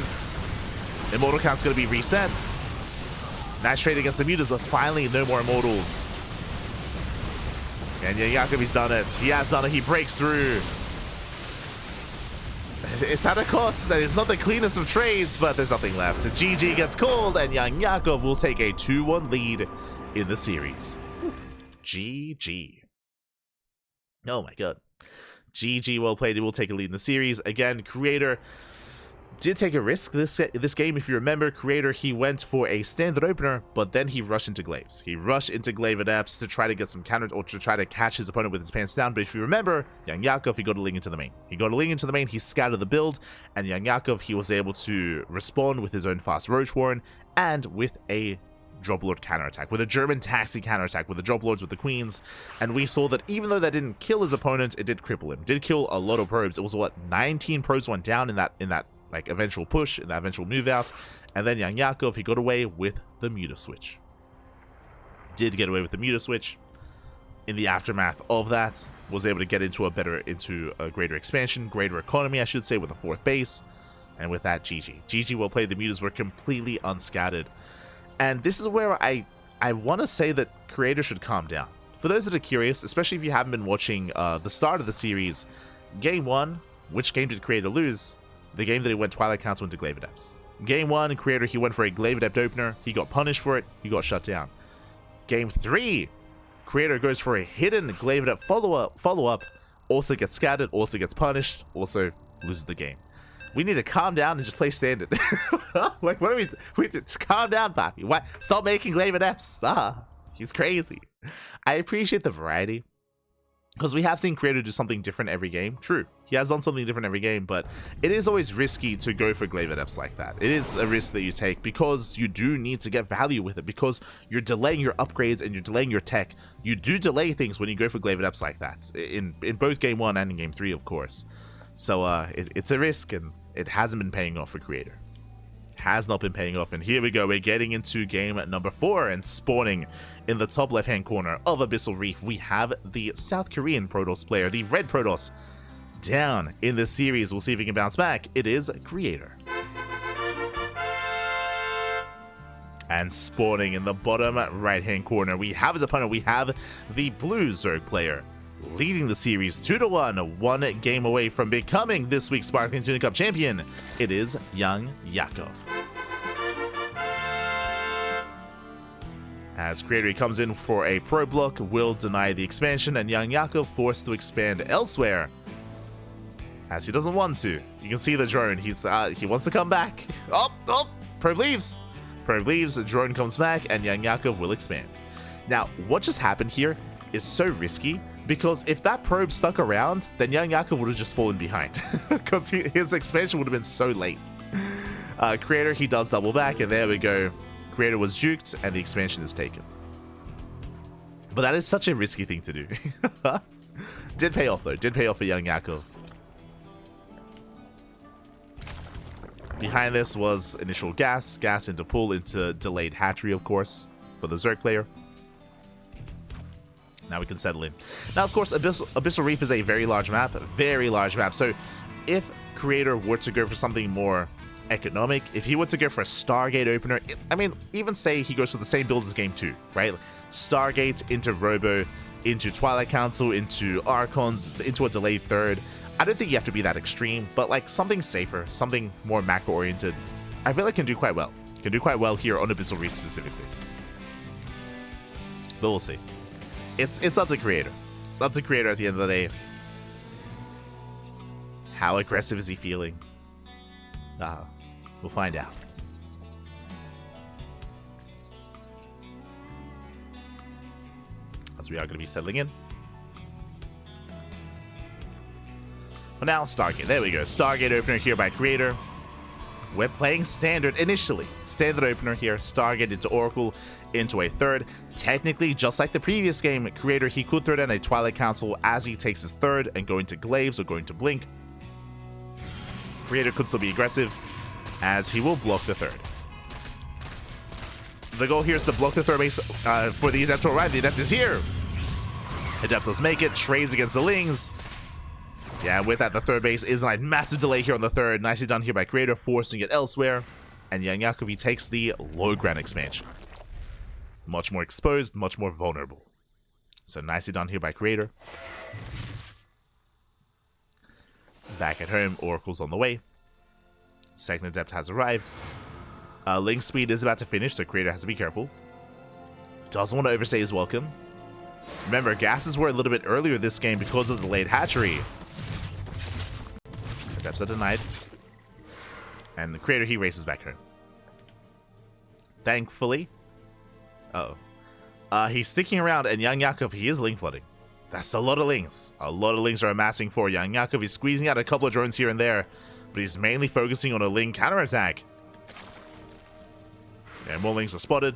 Immortal count's going to be reset. Nice trade against the Mutas, but finally no more Immortals. And YoungYakov, he's done it. He has done it. He breaks through. It's at a cost, and it's not the cleanest of trades, but there's nothing left. GG gets called, and YoungYakov will take a 2-1 lead in the series. GG. Oh my god. GG, well played. He will take a lead in the series. Again, Creator did take a risk this game. If you remember, Creator, he went for a standard opener, but then he rushed into Glaives. He rushed into Glaive Adepts to try to get some counter, or to try to catch his opponent with his pants down. But if you remember, YoungYakov, he got a link into the main. He scattered the build, and YoungYakov, he was able to respond with his own fast Roach Warren and with a Drop Lord counterattack, with a German taxi counterattack, with the Drop Lords, with the Queens. And we saw that even though that didn't kill his opponent, it did cripple him. Did kill a lot of probes. It was what, 19 probes went down in that like eventual push, in that eventual move out. And then YoungYakov, he got away with the Muta switch. Did get away with the Muta switch. In the aftermath of that, was able to get into a greater expansion, greater economy, I should say, with a 4th base. And with that, GG. GG, well played. The Mutas were completely unscattered. And this is where I want to say that Creator should calm down. For those that are curious, especially if you haven't been watching the start of the series, Game 1, which game did Creator lose? The game that he went Twilight Council into Glaive Adepts. Game 1, Creator, he went for a Glaive Adept opener. He got punished for it. He got shut down. Game 3, Creator goes for a hidden Glaive Adept follow-up. Also gets scattered. Also gets punished. Also loses the game. We need to calm down and just play standard. Like, what are we just calm down, Papi. What? Stop making Glaive Adepts. He's crazy. I appreciate the variety, because we have seen Creator do something different every game. True, he has done something different every game, but it is always risky to go for Glaive Adepts like that. It is a risk that you take, because you do need to get value with it, because you're delaying your upgrades and you're delaying your tech. You do delay things when you go for Glaive Adepts like that, in both Game 1 and in Game 3, of course. So it's a risk, and it hasn't been paying off for Creator. Has not been paying off, and here we go. We're getting into game number 4, and spawning in the top left-hand corner of Abyssal Reef, we have the South Korean Protoss player, the Red Protoss, down in this series. We'll see if he can bounce back. It is Creator. And spawning in the bottom right-hand corner, we have his opponent. We have the Blue Zerg player, leading the series 2-1, 1 game away from becoming this week's Sparkling Tuna Cup champion. It is YoungYakov. As Creator comes in for a pro block, will deny the expansion, and YoungYakov forced to expand elsewhere, as he doesn't want to. You can see the drone. He wants to come back. Probe leaves. Probe leaves. The drone comes back, and YoungYakov will expand. Now, what just happened here is so risky, because if that probe stuck around, then YoungYakov would have just fallen behind, because his expansion would have been so late. Creator, he does double back, and there we go. Creator was juked, and the expansion is taken. But that is such a risky thing to do. Did pay off, though. Did pay off for YoungYakov. Behind this was initial gas. Gas into pool into delayed hatchery, of course, for the Zerg player. Now we can settle in. Now, of course, Abyssal Reef is a very large map. Very large map. So if Creator were to go for something more economic, if he were to go for a Stargate opener, I mean, even say he goes for the same build as Game 2, right? Stargate into Robo, into Twilight Council, into Archons, into a delayed third. I don't think you have to be that extreme, but like something safer, something more macro-oriented, I feel like can do quite well. Can do quite well here on Abyssal Reef specifically. But we'll see. It's up to Creator. It's up to Creator at the end of the day. How aggressive is he feeling? We'll find out. As we are going to be settling in. But now, Stargate. There we go. Stargate opener here by Creator. We're playing Standard initially. Standard opener here. Stargate into Oracle into a third. Technically, just like the previous game, Creator, he could throw down a Twilight Council as he takes his third and go into Glaives or go into Blink. Creator could still be aggressive as he will block the third. The goal here is to block the third base for the Adept to arrive. The Adept is here. Adept does make it. Trades against the Lings. Yeah, with that, the third base is a massive delay here on the third. Nicely done here by Creator, forcing it elsewhere. And YoungYakov, he takes the low ground expansion. Much more exposed, much more vulnerable. So nicely done here by Creator. Back at home, Oracle's on the way. Second Adept has arrived. Link speed is about to finish, so Creator has to be careful. Doesn't want to overstay his welcome. Remember, gases were a little bit earlier this game because of the delayed hatchery. Adepts are denied. And the Creator, he races back home. Thankfully. He's sticking around, and YoungYakov, he is link flooding. That's a lot of Lings. A lot of Lings are amassing for YoungYakov. He's squeezing out a couple of drones here and there, but he's mainly focusing on a Ling counterattack. And more Lings are spotted.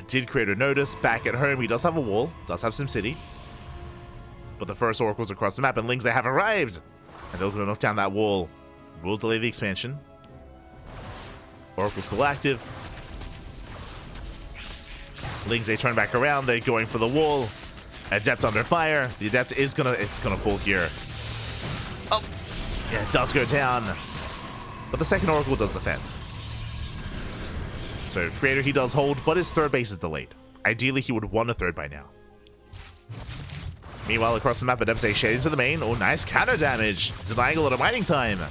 Did Creator notice? Back at home, he does have a wall, does have some city. But the first Oracle's across the map, and Lings, they have arrived! And they're going to knock down that wall. Will delay the expansion. Oracle still active. Lings, they turn back around, they're going for the wall. Adept under fire. The Adept is gonna fall here. Oh! Yeah, it does go down. But the second Oracle does defend. So Creator, he does hold, but his third base is delayed. Ideally, he would have won a third by now. Meanwhile, across the map, Adepts a shade into the main. Oh, nice counter damage. Denying a lot of mining time. A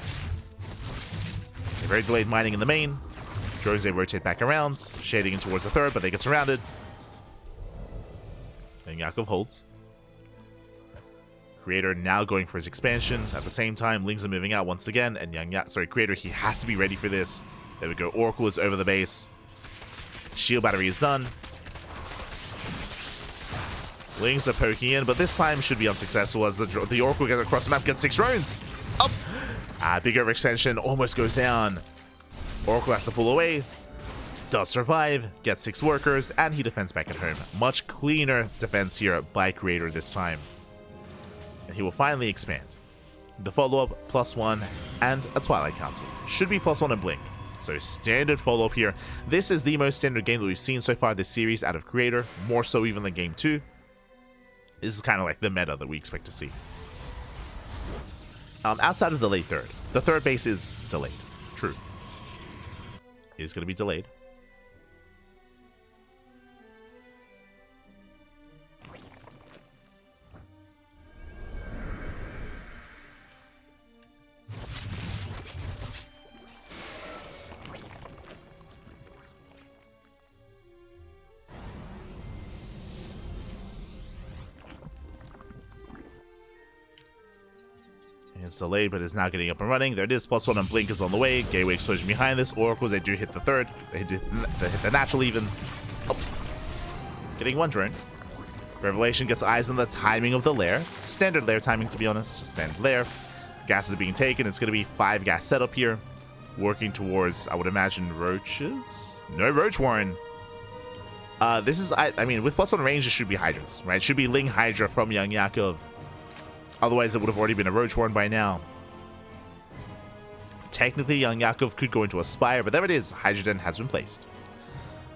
very delayed mining in the main. Drones, they rotate back around. Shading in towards the third, but they get surrounded. And Yakov holds. Creator now going for his expansion. At the same time, Lings are moving out once again. And Creator, he has to be ready for this. There we go. Oracle is over the base. Shield battery is done. Lings are poking in, but this time should be unsuccessful as the Oracle gets across the map, gets 6 drones. Up! Big overextension, almost goes down. Oracle has to pull away. Does survive, gets 6 workers, and he defends back at home. Much cleaner defense here by Creator this time. And he will finally expand. The follow-up, +1, and a Twilight Council. Should be +1 and Blink. So standard follow-up here. This is the most standard game that we've seen so far this series out of Creator. More so even than Game 2. This is kind of like the meta that we expect to see. Outside of the late third. The third base is delayed. True. It is going to be delayed. It's delayed, but it's now getting up and running. There it is. +1 and Blink is on the way. Gateway explosion behind this. Oracles, they do hit the third. They hit the natural even. Oh. Getting 1 drone. Revelation gets eyes on the timing of the lair. Standard lair timing, to be honest. Just standard lair. Gas is being taken. It's going to be 5 gas setup here. Working towards, I would imagine, roaches? No roach warren. This is, I mean, with +1 range, it should be Hydras, right? It should be Ling Hydra from YoungYakov. Otherwise, it would have already been a Roach Warren by now. Technically, YoungYakov could go into a Spire, but there it is. Hydra Den has been placed.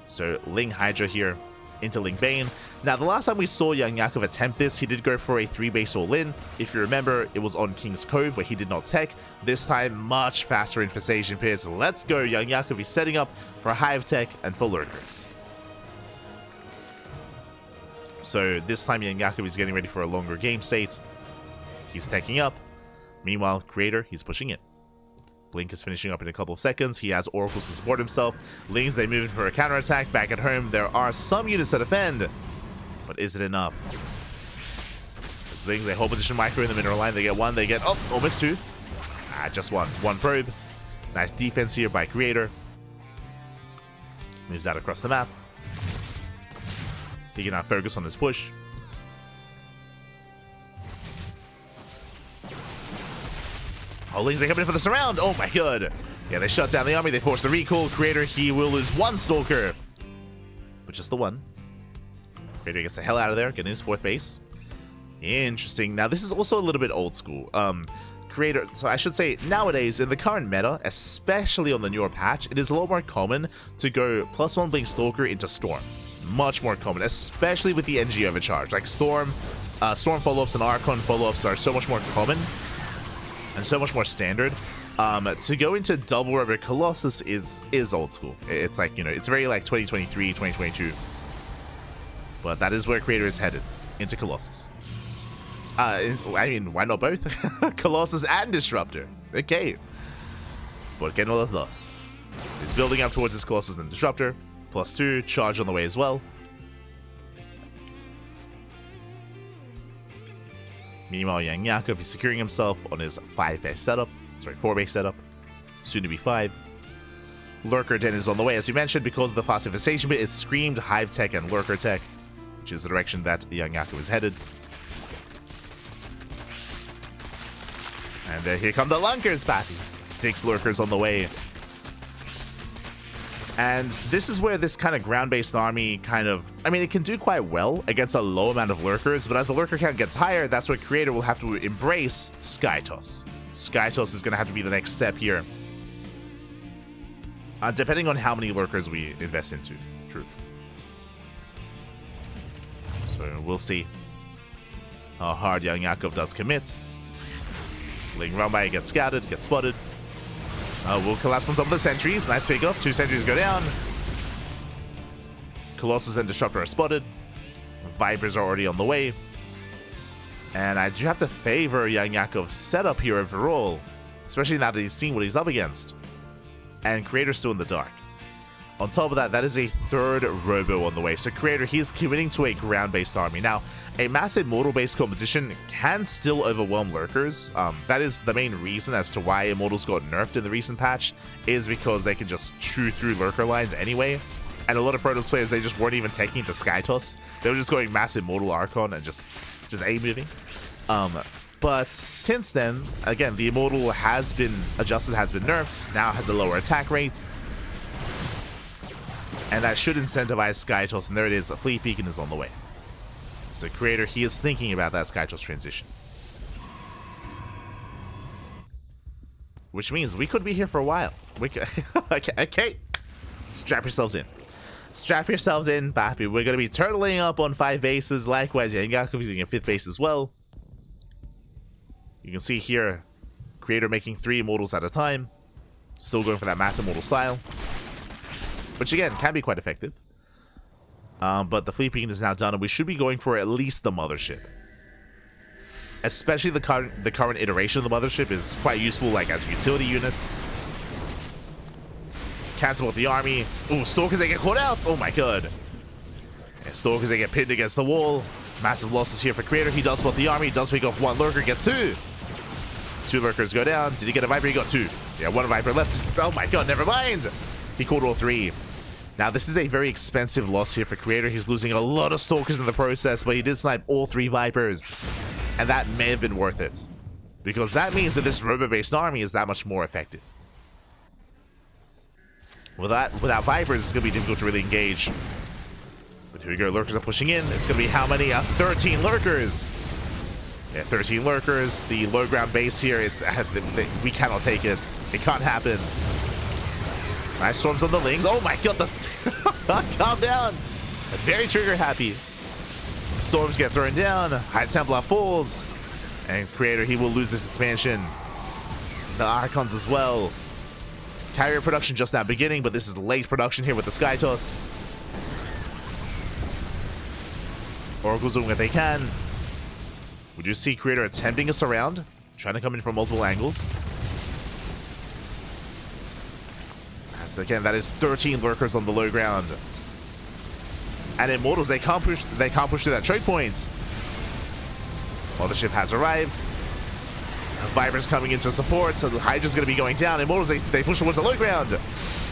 So, Ling Hydra here into Ling Bane. Now, the last time we saw YoungYakov attempt this, he did go for a 3-base all-in. If you remember, it was on King's Cove, where he did not tech. This time, much faster Infestation Pierce. Let's go. YoungYakov is setting up for Hive Tech and for Lurkers. So, this time, YoungYakov is getting ready for a longer game state. He's teching up. Meanwhile, Creator, he's pushing it. Blink is finishing up in a couple of seconds. He has Oracles to support himself. Lings, they move in for a counterattack. Back at home, there are some units to defend. But is it enough? Lings, they hold position micro in the mineral line. They get one, they get, oh, almost two. Just one. One probe. Nice defense here by Creator. Moves out across the map. He can now focus on his push. Oh, Lings, they come in for the surround. Oh my god. Yeah, they shut down the army. They force the recall. Creator, he will lose one Stalker. But just the one. Creator gets the hell out of there, getting his 4th base. Interesting. Now, this is also a little bit old school. Creator, so I should say, nowadays, in the current meta, especially on the newer patch, it is a lot more common to go +1 Blink Stalker into Storm. Much more common, especially with the NG overcharge. Like Storm follow-ups and Archon follow-ups are so much more common and so much more standard. To go into double Robo Colossus is old school. It's like, you know, it's very like 2023, 2022. But that is where Creator is headed, into Colossus. I mean, why not both? Colossus and Disruptor. Okay. ¿Por qué no las dos? So he's building up towards his Colossus and Disruptor. +2, charge on the way as well. Meanwhile, YoungYakov is securing himself on his 5-base setup. Sorry, 4-base setup. Soon to be 5. Lurker Den is on the way, as we mentioned, because of the fast infestation bit. It's screamed Hive Tech and Lurker Tech, which is the direction that YoungYakov is headed. And here come the Lunkers, Pappy. 6 Lurkers on the way. And this is where this kind of ground-based army kind of... I mean, it can do quite well against a low amount of Lurkers, but as the Lurker count gets higher, that's where Creator will have to embrace Sky Toss. Sky Toss is going to have to be the next step here. Depending on how many Lurkers we invest into. True. So we'll see how hard YoungYakov does commit. Ling run by, gets scouted, gets spotted. We'll collapse on top of the sentries. Nice pick up. 2 sentries go down. Colossus and Disruptor are spotted. Vipers are already on the way. And I do have to favor YoungYakov's setup here overall, especially now that he's seen what he's up against. And Creator's still in the dark. On top of that, that is a 3rd Robo on the way. So Creator, he's committing to a ground-based army. Now, a massive Immortal-based composition can still overwhelm Lurkers. That is the main reason as to why Immortals got nerfed in the recent patch, is because they can just chew through Lurker lines anyway. And a lot of Protoss players, they just weren't even taking to Sky Toss. They were just going massive Immortal Archon and just A-moving. But since then, again, the Immortal has been adjusted, has been nerfed, now has a lower attack rate. And that should incentivize Sky Toss, and there it is, a Fleet Beacon is on the way. So Creator, he is thinking about that Sky Toss transition. Which means we could be here for a while. We could, okay. Strap yourselves in. Strap yourselves in, Pappy. We're going to be turtling up on 5 bases. Likewise, YoungYakov using a 5th base as well. You can see here, Creator making 3 Immortals at a time. Still going for that mass Immortal style. Which again, can be quite effective. But the Fleet Beacon is now done, and we should be going for at least the Mothership. Especially the current iteration of the Mothership is quite useful, like as a utility unit. Cancel out the army. Ooh, Stalkers, they get caught out. Oh my god. Yeah, Stalkers, they get pinned against the wall. Massive losses here for Creator. He does spot the army. He does pick off 1 Lurker, gets 2. 2 Lurkers go down. Did he get a Viper? He got 2. Yeah, 1 Viper left. Oh my god, never mind. He caught all 3. Now, this is a very expensive loss here for Creator. He's losing a lot of Stalkers in the process, but he did snipe all 3 Vipers. And that may have been worth it. Because that means that this Robo-based army is that much more effective. Without Vipers, it's going to be difficult to really engage. Here we go. Lurkers are pushing in. It's going to be how many? 13 lurkers. Yeah, 13 lurkers. The low ground base here, we cannot take it. It can't happen. Nice storms on the Lings. Oh my god, calm down. Very trigger happy. Storms get thrown down. High Templar falls. And Creator, he will lose this expansion. The Archons as well. Carrier production just now beginning, but this is late production here with the Sky Toss. Oracle's doing what they can. We do see Creator attempting a surround, trying to come in from multiple angles. As again, that is 13 lurkers on the low ground. And Immortals, they can't push through that choke point. Mothership has arrived. Viper's coming into support, so the Hydra's going to be going down. Immortals, they push towards the low ground.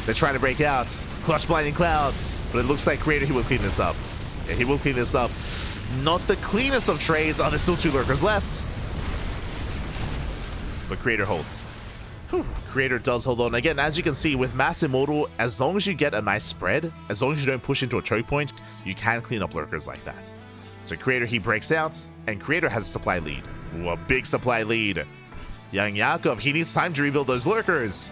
They're trying to break out. Clutch Blinding Clouds. But it looks like Creator, he will clean this up. Yeah, he will clean this up. Not the cleanest of trades. Oh, there's still 2 lurkers left. But Creator holds. Whew. Creator does hold on. Again, as you can see, with Mass Immortal, as long as you get a nice spread, as long as you don't push into a choke point, you can clean up lurkers like that. So Creator, he breaks out, and Creator has a supply lead. Ooh, a big supply lead. YoungYakov, he needs time to rebuild those lurkers.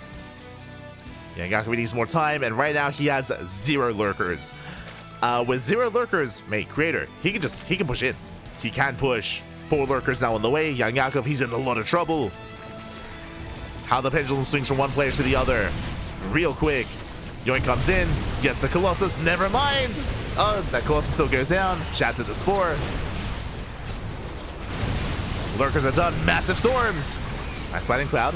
YoungYakov needs more time, and right now he has 0 lurkers. With 0 lurkers, mate, Creator, he can push in. He can push. 4 lurkers now on the way. YoungYakov, he's in a lot of trouble. How the pendulum swings from one player to the other. Real quick. Yoink comes in, gets the Colossus. Never mind. Oh, that Colossus still goes down. Shattered the Spore. Lurkers are done. Massive storms. Nice Blinding Cloud.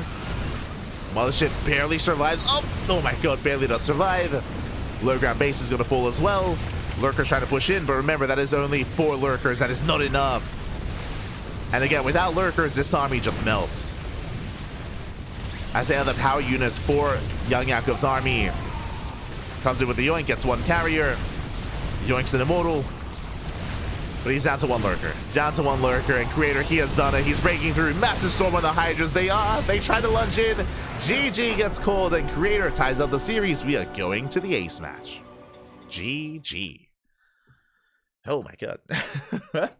Mothership barely survives. Oh my god, barely does survive. Low ground base is going to fall as well. Lurkers trying to push in, but remember, that is only 4 lurkers. That is not enough. And again, without lurkers, this army just melts. As the other power units for YoungYakov's army. Comes in with the Yoink, gets 1 carrier. Yoink's an Immortal. But he's down to 1 lurker. Down to 1 lurker, and Creator, he has done it. He's breaking through. Massive storm on the Hydras. They try to lunge in. GG gets called, and Creator ties up the series. We are going to the ace match. GG. Oh my god.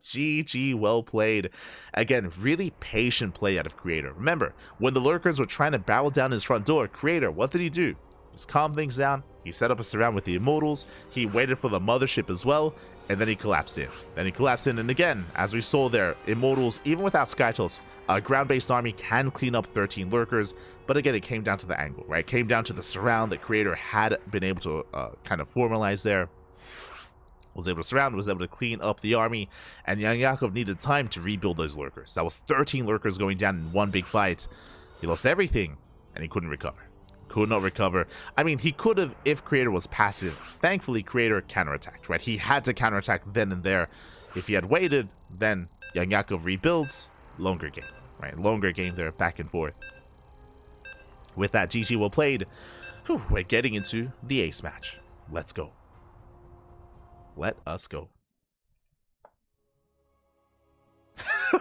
GG, well played. Again, really patient play out of Creator. Remember, when the lurkers were trying to barrel down his front door, Creator, what did he do? Just calm things down. He set up a surround with the Immortals. He waited for the Mothership as well, and then he collapsed in. And again, as we saw there, Immortals, even without Skytos, a ground-based army can clean up 13 lurkers, but again, it came down to the angle, right? It came down to the surround that Creator had been able to kind of formalize there. Was able to surround, was able to clean up the army, and YoungYakov needed time to rebuild those lurkers. That was 13 lurkers going down in one big fight. He lost everything, and he couldn't recover. Could not recover. I mean, he could have if Creator was passive. Thankfully, Creator counterattacked, right? He had to counterattack then and there. If he had waited, then YoungYakov rebuilds. Longer game, right? Longer game there, back and forth. With that, GG well played. Whew, we're getting into the ace match. Let's go. Let us go.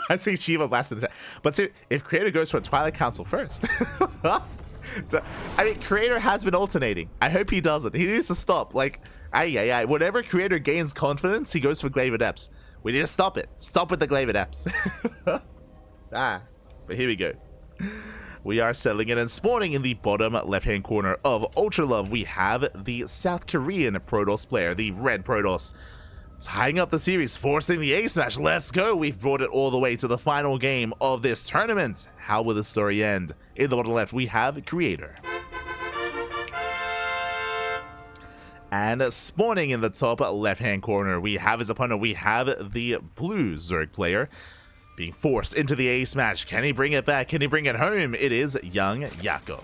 I see Shiva blasted the chat. But see, if Creator goes for a Twilight Council first. I mean, Creator has been alternating. I hope he doesn't. He needs to stop. Like, whenever Creator gains confidence, he goes for Glaive Adepts. We need to stop it. Stop with the Glaive Adepts. But here we go. We are settling in and spawning in the bottom left-hand corner of Ultra Love. We have the South Korean Protoss player, the Red Protoss, tying up the series, forcing the ace match. Let's go. We've brought it all the way to the final game of this tournament. How will the story end? In the bottom left, we have Creator. And spawning in the top left-hand corner, we have his opponent. We have the blue Zerg player, being forced into the ace match. Can he bring it back? Can he bring it home? It is YoungYakov.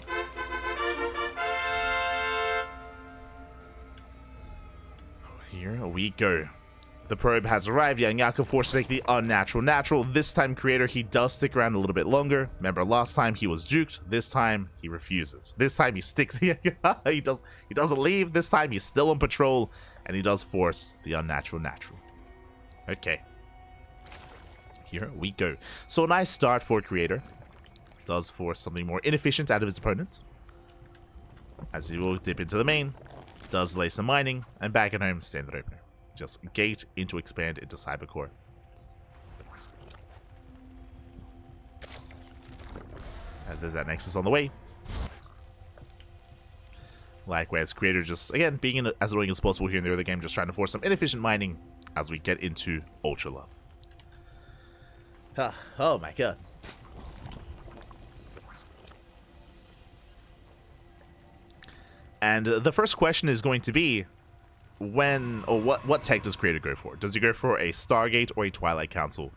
Here we go. The probe has arrived. YoungYakov forced to take the unnatural natural. This time, Creator, he does stick around a little bit longer. Remember, last time he was juked. This time, he refuses. This time, he sticks. He doesn't leave. This time, he's still on patrol, and he does force the unnatural natural. Okay. Here we go. So a nice start for Creator. Does force something more inefficient out of his opponent, as he will dip into the main. Does lay some mining, and back at home, standard opener. Just gate into expand into Cybercore. As there's that Nexus on the way. Likewise, Creator just, again, being as annoying as possible here in the early game, just trying to force some inefficient mining as we get into Ultra Love. Oh my god. And the first question is going to be, when, or what tech does Creator go for? Does he go for a Stargate or a Twilight Council?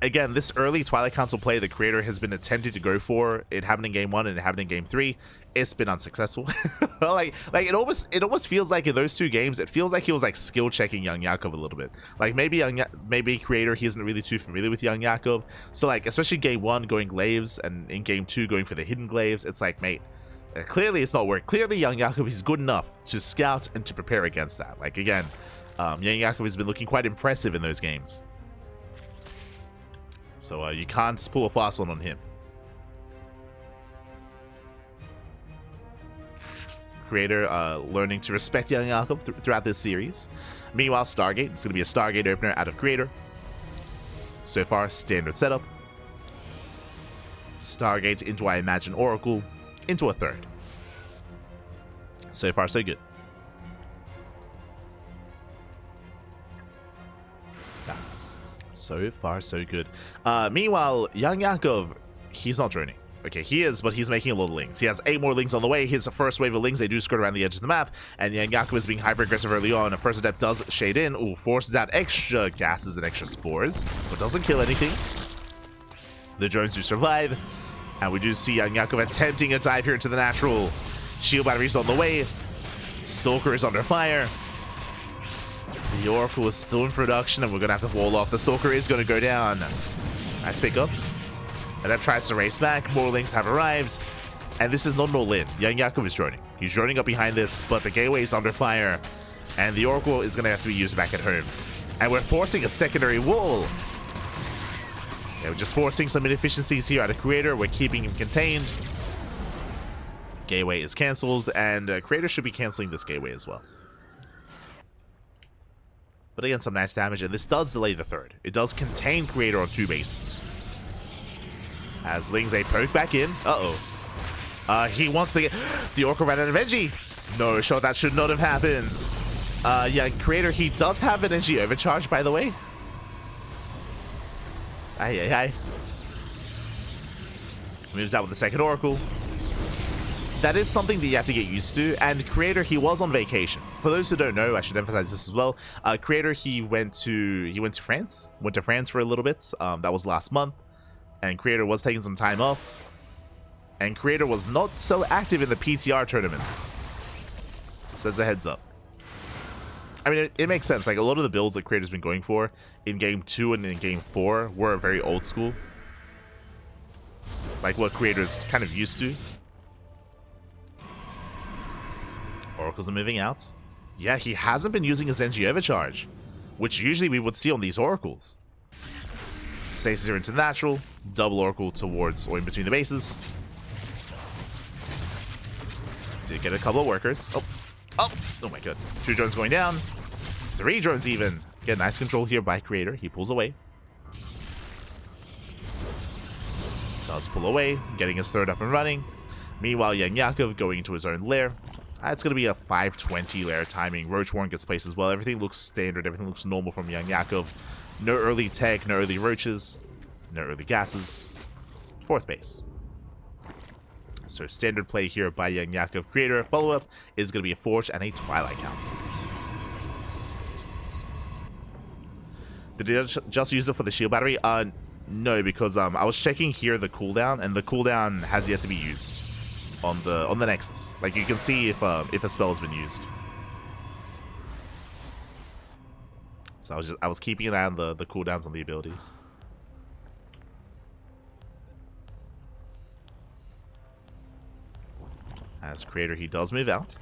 Again, this early Twilight Council play the Creator has been attempting to go for. It happened in game 1 and it happened in game 3. It's been unsuccessful. like it almost feels like in those two games, it feels like he was like skill checking YoungYakov a little bit. Like maybe Creator, he isn't really too familiar with YoungYakov. So like, especially game 1 going glaives and in game 2 going for the hidden glaives, it's like, mate, clearly it's not working. Clearly YoungYakov is good enough to scout and to prepare against that. Like again, YoungYakov has been looking quite impressive in those games. So you can't pull a fast one on him. Creator learning to respect YoungYakov throughout this series. Meanwhile, Stargate, it's going to be a Stargate opener out of Creator. So far, standard setup. Stargate into, I imagine, Oracle, into a third. So far, so good. So far, so good. Meanwhile, YoungYakov, he's not droning. Okay, he is, but he's making a lot of lings. He has 8 more lings on the way. Here's the first wave of lings. They do skirt around the edge of the map, and YoungYakov is being hyper-aggressive early on. A first adept does shade in. Ooh, forces out extra gases and extra spores, but doesn't kill anything. The drones do survive, and we do see YoungYakov attempting a dive here into the natural. Shield batteries on the way. Stalker is under fire. The Oracle is still in production, and we're going to have to wall off. The Stalker is going to go down. Nice pickup. Adept tries to race back. More links have arrived. And this is not an all-in. YoungYakov is droning. He's droning up behind this, but the gateway is under fire. And the Oracle is going to have to be used back at home. And we're forcing a secondary wall. Yeah, we're just forcing some inefficiencies here out of Creator. We're keeping him contained. Gateway is cancelled, and Creator should be cancelling this gateway as well. But again, some nice damage, and this does delay the third. It does contain Creator on 2 bases. As Ling's a poke back in. Uh-oh. He wants to get... The Oracle ran out of energy. No, sure, that should not have happened. Yeah, Creator, he does have an energy overcharge, by the way. Aye. Moves out with the second Oracle. That is something that you have to get used to, and Creator, he was on vacation. For those who don't know, I should emphasize this as well. Creator, he went to France. Went to France for a little bit. That was last month. And Creator was taking some time off. And Creator was not so active in the PTR tournaments. Just as a heads up. I mean, it makes sense. Like, a lot of the builds that Creator's been going for in Game 2 and in Game 4 were very old school. Like what Creator's kind of used to. Oracles are moving out. Yeah, he hasn't been using his energy overcharge, which usually we would see on these Oracles. Stasis are into the natural. Double Oracle towards or in between the bases. Did get a couple of workers. Oh my god. 2 drones going down. 3 drones even. Get nice control here by Creator. He pulls away. Does pull away, getting his third up and running. Meanwhile, YoungYakov going into his own lair. It's going to be a 520 lair timing. Roach Warren gets placed as well. Everything looks standard. Everything looks normal from YoungYakov. No early tech, no early roaches, no early gases. 4th base. So standard play here by YoungYakov. Creator. Follow-up is going to be a Forge and a Twilight Council. Did he just use it for the shield battery? No, because I was checking here the cooldown, and the cooldown has yet to be used on the Nexus. Like, you can see if a spell has been used. So I was keeping an eye on the cooldowns on the abilities. As Creator, he does move out.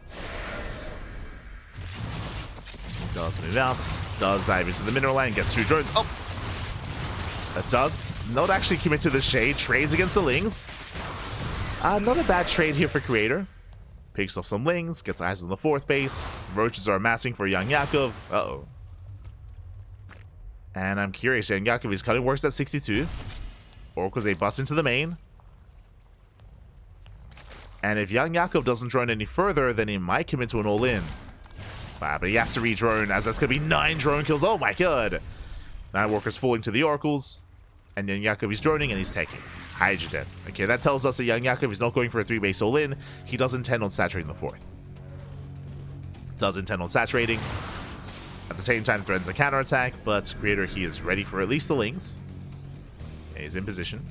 Does move out. Does dive into the mineral line. Gets 2 drones. Oh! That does not actually commit to the shade. Trades against the Lings. Not a bad trade here for Creator. Picks off some lings, gets eyes on the 4th base. Roaches are amassing for YoungYakov. Uh-oh. And I'm curious, YoungYakov, his cutting works at 62. Oracles, they bust into the main. And if YoungYakov doesn't drone any further, then he might commit to an all-in. But he has to re-drone, as that's going to be 9 drone kills. Oh my god! 9 workers falling to the Oracles. And YoungYakov is droning and he's taking. Hydra dead. Okay, that tells us that YoungYakov is not going for a 3-base all-in. He does intend on saturating the 4th. Does intend on saturating. At the same time, threatens a counterattack, but Creator, he is ready for at least the lings. He's in position.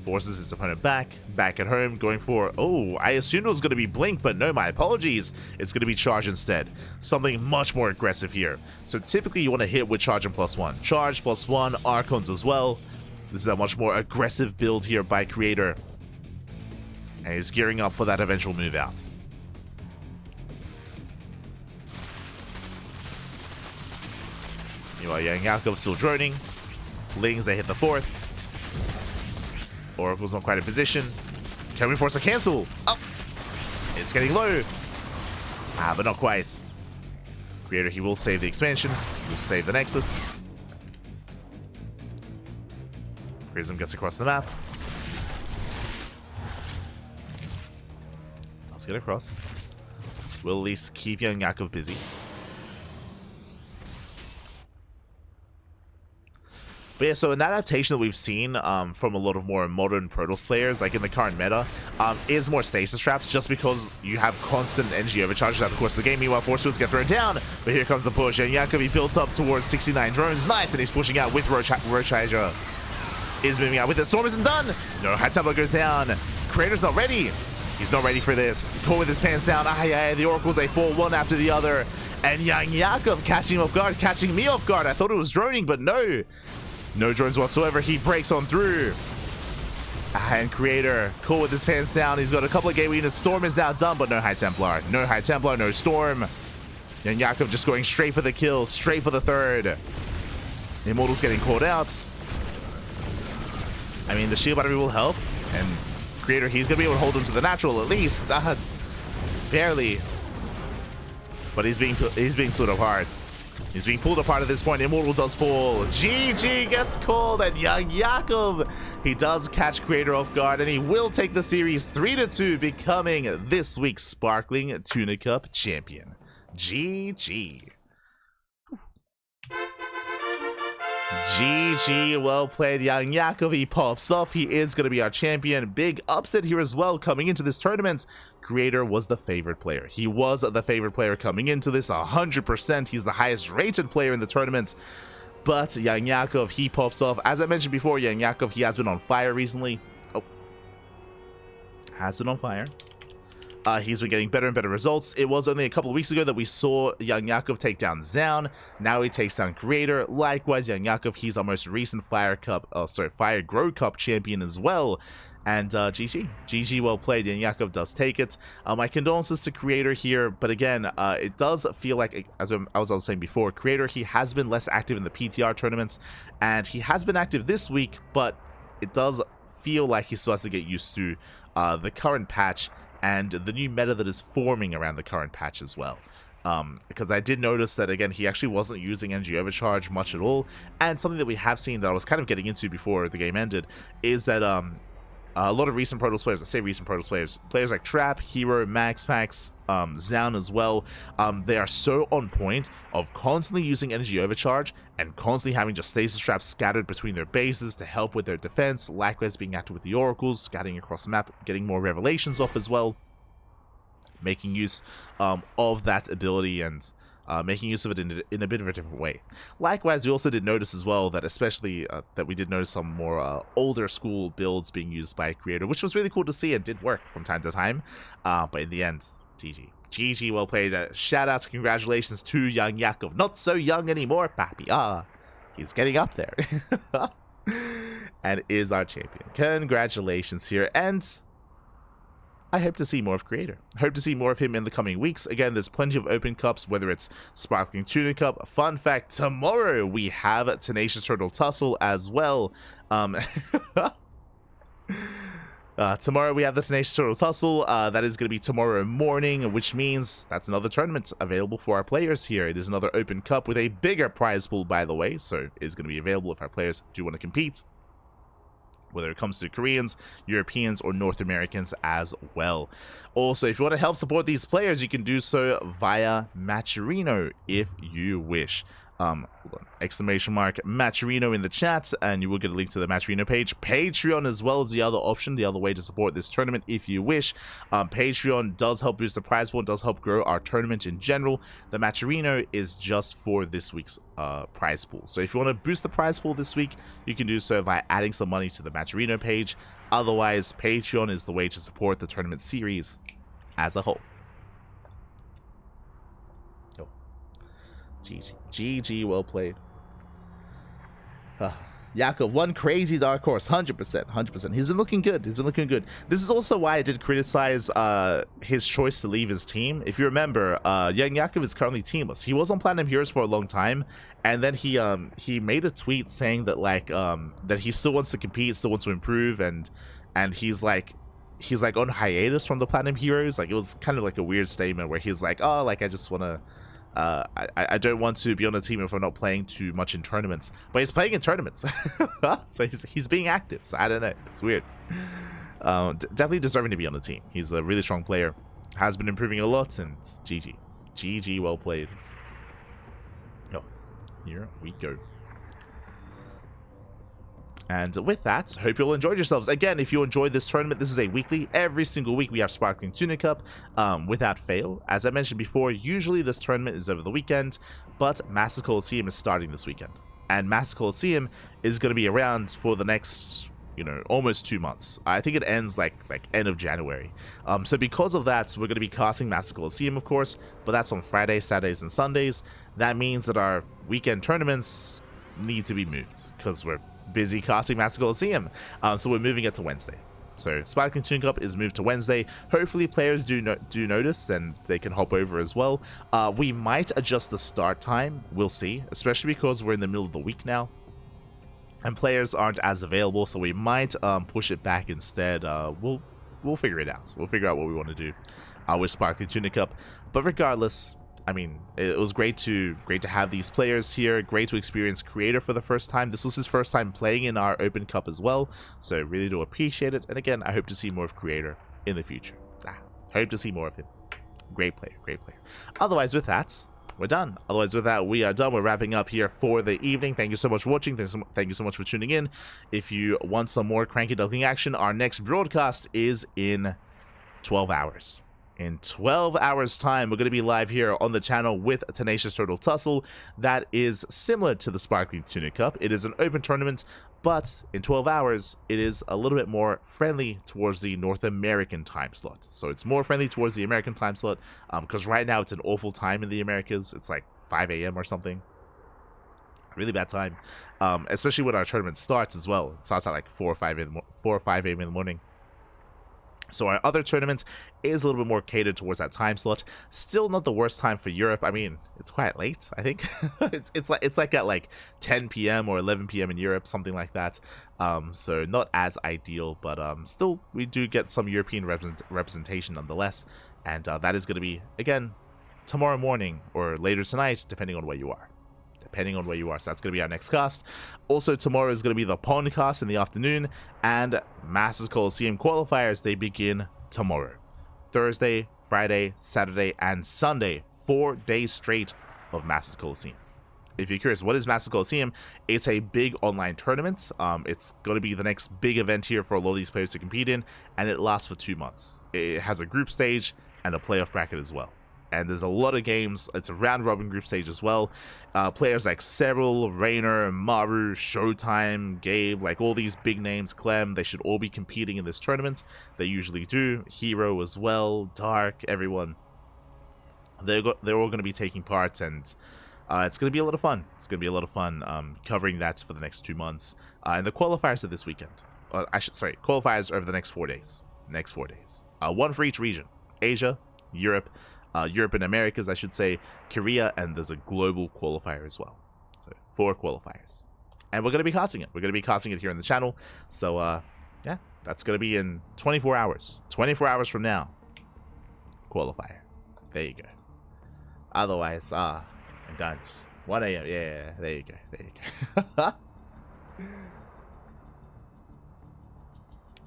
Forces his opponent back at home, going for, oh, I assumed it was going to be Blink, but no, my apologies. It's going to be Charge instead. Something much more aggressive here. So typically you want to hit with Charge and +1. Charge +1, Archons as well. This is a much more aggressive build here by Creator. And he's gearing up for that eventual move out. Meanwhile, YoungYakov still droning. Lings, they hit the 4th. Oracle's not quite in position. Can we force a cancel? Oh! It's getting low. But not quite. Creator, he will save the expansion. He'll save the Nexus. Prism gets across the map. Let's get across. We'll at least keep YoungYakov busy. But yeah, so an adaptation that we've seen from a lot of more modern Protoss players, like in the current meta, is more stasis traps, just because you have constant energy overcharge throughout the course of the game. Meanwhile, Force Fields get thrown down, but here comes the push, and YoungYakov, he built up towards 69 drones. Nice, and he's pushing out with Roach Hydra. Is moving out with it. Storm isn't done. No, High Templar goes down. Creator's not ready. He's not ready for this. Caught with his pants down. The Oracles, they fall one after the other. And YoungYakov catching him off guard, catching me off guard. I thought it was droning, but no. No drones whatsoever. He breaks on through. And Creator, cool with his pants down. He's got a couple of gateway units. Storm is now done, but no High Templar. No High Templar, no Storm. YoungYakov just going straight for the kill, straight for the 3rd. The Immortal's getting caught out. I mean, the shield battery will help. And Creator, he's going to be able to hold him to the natural at least. Barely. But he's being split apart. He's being pulled apart at this point. Immortal does fall. GG gets called, and YoungYakov, he does catch Creator off guard, and he will take the series 3-2, becoming this week's Sparkling Tuna Cup champion. GG. GG, well played, YoungYakov. He pops off. He is going to be our champion. Big upset here as well coming into this tournament. Creator was the favorite player. He was the favorite player coming into this 100%. He's the highest rated player in the tournament. But YoungYakov, he pops off. As I mentioned before, YoungYakov, he has been on fire recently. Oh. Has been on fire. He's been getting better and better results. It was only a couple of weeks ago that we saw YoungYakov take down Zaun. Now he takes down Creator. Likewise, YoungYakov, he's our most recent Fire Grow Cup champion as well. And GG. GG, well played. YoungYakov does take it. My condolences to Creator here, but again, it does feel like, as I was saying before, Creator, he has been less active in the PTR tournaments, and he has been active this week, but it does feel like he still has to get used to the current patch and the new meta that is forming around the current patch as well. Because I did notice that, again, he actually wasn't using energy overcharge much at all. And something that we have seen that I was kind of getting into before the game ended is that a lot of recent Protoss players, I say recent Protoss players, players like Trap, Hero, MaxPax, Zaun as well, they are so on point of constantly using energy overcharge and constantly having just stasis traps scattered between their bases to help with their defense. Likewise, being active with the Oracles, scatting across the map, getting more revelations off as well, making use of that ability and making use of it in a bit of a different way. Likewise, we also did notice as well that especially that we did notice some more older school builds being used by Creator, which was really cool to see and did work from time to time. But in the end, GG. GG, well played. Shout outs, congratulations to YoungYakov. Not so young anymore, papi. He's getting up there. And is our champion. Congratulations here. And I hope to see more of Creator. I hope to see more of him in the coming weeks. Again, there's plenty of open cups, whether it's Sparkling Tuna Cup. Fun fact, tomorrow we have Tenacious Turtle Tussle as well. Tomorrow we have the Tenacious Turtle Tussle. That is going to be tomorrow morning, which means that's another tournament available for our players here. It is another open cup with a bigger prize pool, by the way, so it's going to be available if our players do want to compete, whether it comes to Koreans, Europeans, or North Americans as well. Also, if you want to help support these players, you can do so via Matcherino if you wish. Hold on, exclamation mark Matcherino in the chat, and you will get a link to the Matcherino page. Patreon as well is the other option, the other way to support this tournament if you wish. Patreon does help boost the prize pool, does help grow our tournament in general. The Matcherino is just for this week's prize pool. So if you want to boost the prize pool this week, you can do so by adding some money to the Matcherino page. Otherwise, Patreon is the way to support the tournament series as a whole. GG, well played. Yakov, one crazy dark horse, 100%. He's been looking good. This is also why I did criticize his choice to leave his team. If you remember, YoungYakov is currently teamless. He was on Platinum Heroes for a long time, and then he made a tweet saying that that he still wants to compete, still wants to improve, and he's like on hiatus from the Platinum Heroes. Like, it was kind of like a weird statement where he's like, oh, like I just want to. I don't want to be on a team if I'm not playing too much in tournaments. But he's playing in tournaments. So he's being active. So I don't know. It's weird. Definitely deserving to be on the team. He's a really strong player. Has been improving a lot. And GG. GG, well played. Oh, here we go. And with that, hope you all enjoyed yourselves. Again, if you enjoyed this tournament, this is a weekly. Every single week we have Sparkling Tuna Cup without fail. As I mentioned before, usually this tournament is over the weekend, but Master Coliseum is starting this weekend. And Master Coliseum is going to be around for the next, almost 2 months. I think it ends like end of January. So because of that, we're going to be casting Master Coliseum, of course, but that's on Fridays, Saturdays, and Sundays. That means that our weekend tournaments need to be moved because we're busy casting Master Coliseum. So we're moving it to Wednesday. So Sparkling Tuna Cup is moved to Wednesday. Hopefully players do notice and they can hop over as well. We might adjust the start time. We'll see, especially because we're in the middle of the week now and players aren't as available, so we might push it back instead. We'll figure it out. We'll figure out what we want to do with Sparkling Tuna Cup. But regardless, I mean, it was great to have these players here. Great to experience Creator for the first time. This was his first time playing in our Open Cup as well, so really do appreciate it. And again, I hope to see more of Creator in the future. Hope to see more of him. Great player. Otherwise, with that, we're done. We are done. We're wrapping up here for the evening. Thank you so much for watching. Thank you so much for tuning in. If you want some more Cranky Duckling action, our next broadcast is in 12 hours. In 12 hours time, we're going to be live here on the channel with a Tenacious Turtle Tussle that is similar to the Sparkling Tuna Cup. It is an open tournament, but in 12 hours, it is a little bit more friendly towards the North American time slot. So it's more friendly towards the American time slot because right now it's an awful time in the Americas. It's like 5 a.m. or something. Really bad time, especially when our tournament starts as well. It starts at like 4 or 5 a.m. in the morning. So our other tournament is a little bit more catered towards that time slot. Still not the worst time for Europe. I mean, it's quite late, I think. it's like at like 10 p.m. or 11 p.m. in Europe, something like that. So not as ideal, but still we do get some European representation nonetheless. And that is going to be, again, tomorrow morning or later tonight, depending on where you are. So that's going to be our next cast. Also, tomorrow is going to be the Pond cast in the afternoon, and Masters Coliseum qualifiers, they begin tomorrow. Thursday, Friday, Saturday, and Sunday. 4 days straight of Masters Coliseum. If you're curious, what is Masters Coliseum? It's a big online tournament. It's going to be the next big event here for a lot of these players to compete in, and it lasts for 2 months. It has a group stage and a playoff bracket as well. And there's a lot of games. It's a round-robin group stage as well. Players like Cyril, Rainer, Maru, Showtime, Gabe, like all these big names, Clem, they should all be competing in this tournament. They usually do. Hero as well, Dark, everyone. They're all going to be taking part, and it's going to be a lot of fun. Covering that for the next 2 months. And the qualifiers are this weekend. Qualifiers are over the next 4 days. One for each region. Asia, Europe, Europe and Americas, I should say, Korea, and there's a global qualifier as well. So 4 qualifiers. And we're going to be casting it. Here on the channel. So, yeah, That's going to be in 24 hours. 24 hours from now. Qualifier. There you go. Otherwise, I'm done. 1 a.m. Yeah, there you go. There you go.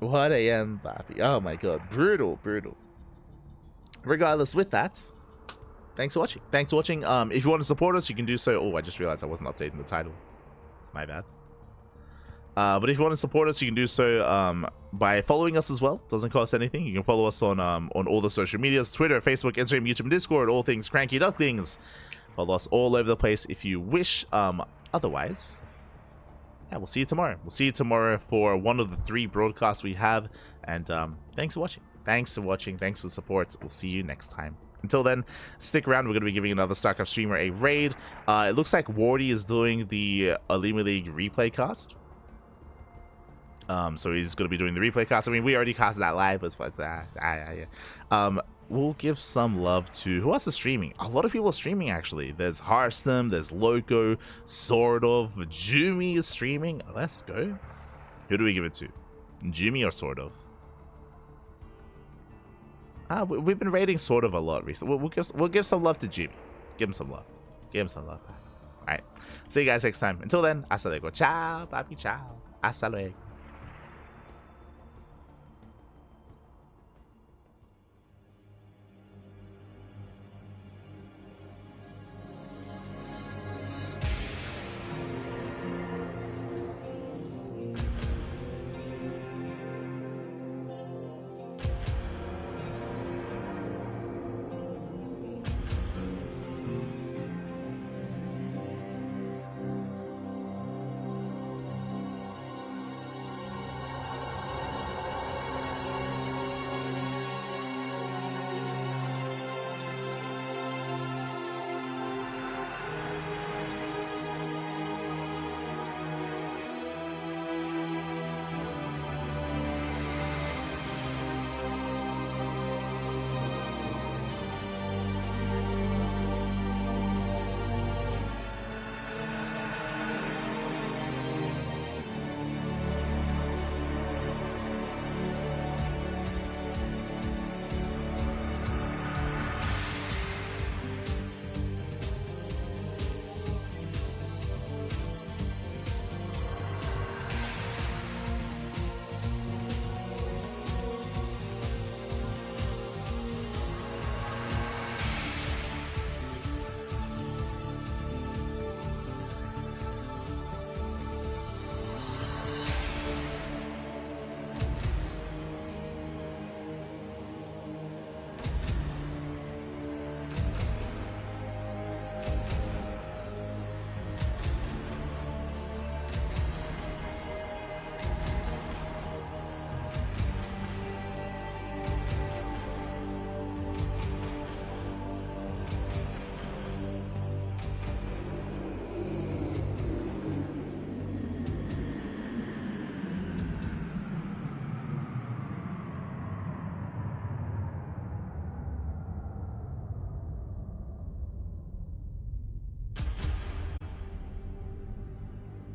1 a.m. Bobby. Oh my god. Brutal, brutal. Regardless, with that, thanks for watching. Thanks for watching. If you want to support us, you can do so. Oh, I just realized I wasn't updating the title. It's my bad. But if you want to support us, you can do so by following us as well. Doesn't cost anything. You can follow us on all the social medias: Twitter, Facebook, Instagram, YouTube, and Discord. All things Cranky Ducklings. Follow us all over the place if you wish. Otherwise, yeah, we'll see you tomorrow. We'll see you tomorrow for one of the 3 broadcasts we have. And thanks for watching. Thanks for watching. Thanks for the support. We'll see you next time. Until then, stick around. We're going to be giving another StarCraft streamer a raid. It looks like Wardy is doing the Elite League replay cast. So he's going to be doing the replay cast. I mean, we already casted that live, but we'll give some love to who else is streaming. A lot of people are streaming, actually. There's Harstem, there's Loco, sort of. Jumi is streaming. Let's go. Who do we give it to? Jumi or sort of? We've been rating sort of a lot recently. We'll give some love to Jumi. Give him some love. Give him some love. All right. See you guys next time. Until then, hasta luego. Ciao, papi, ciao. Hasta luego.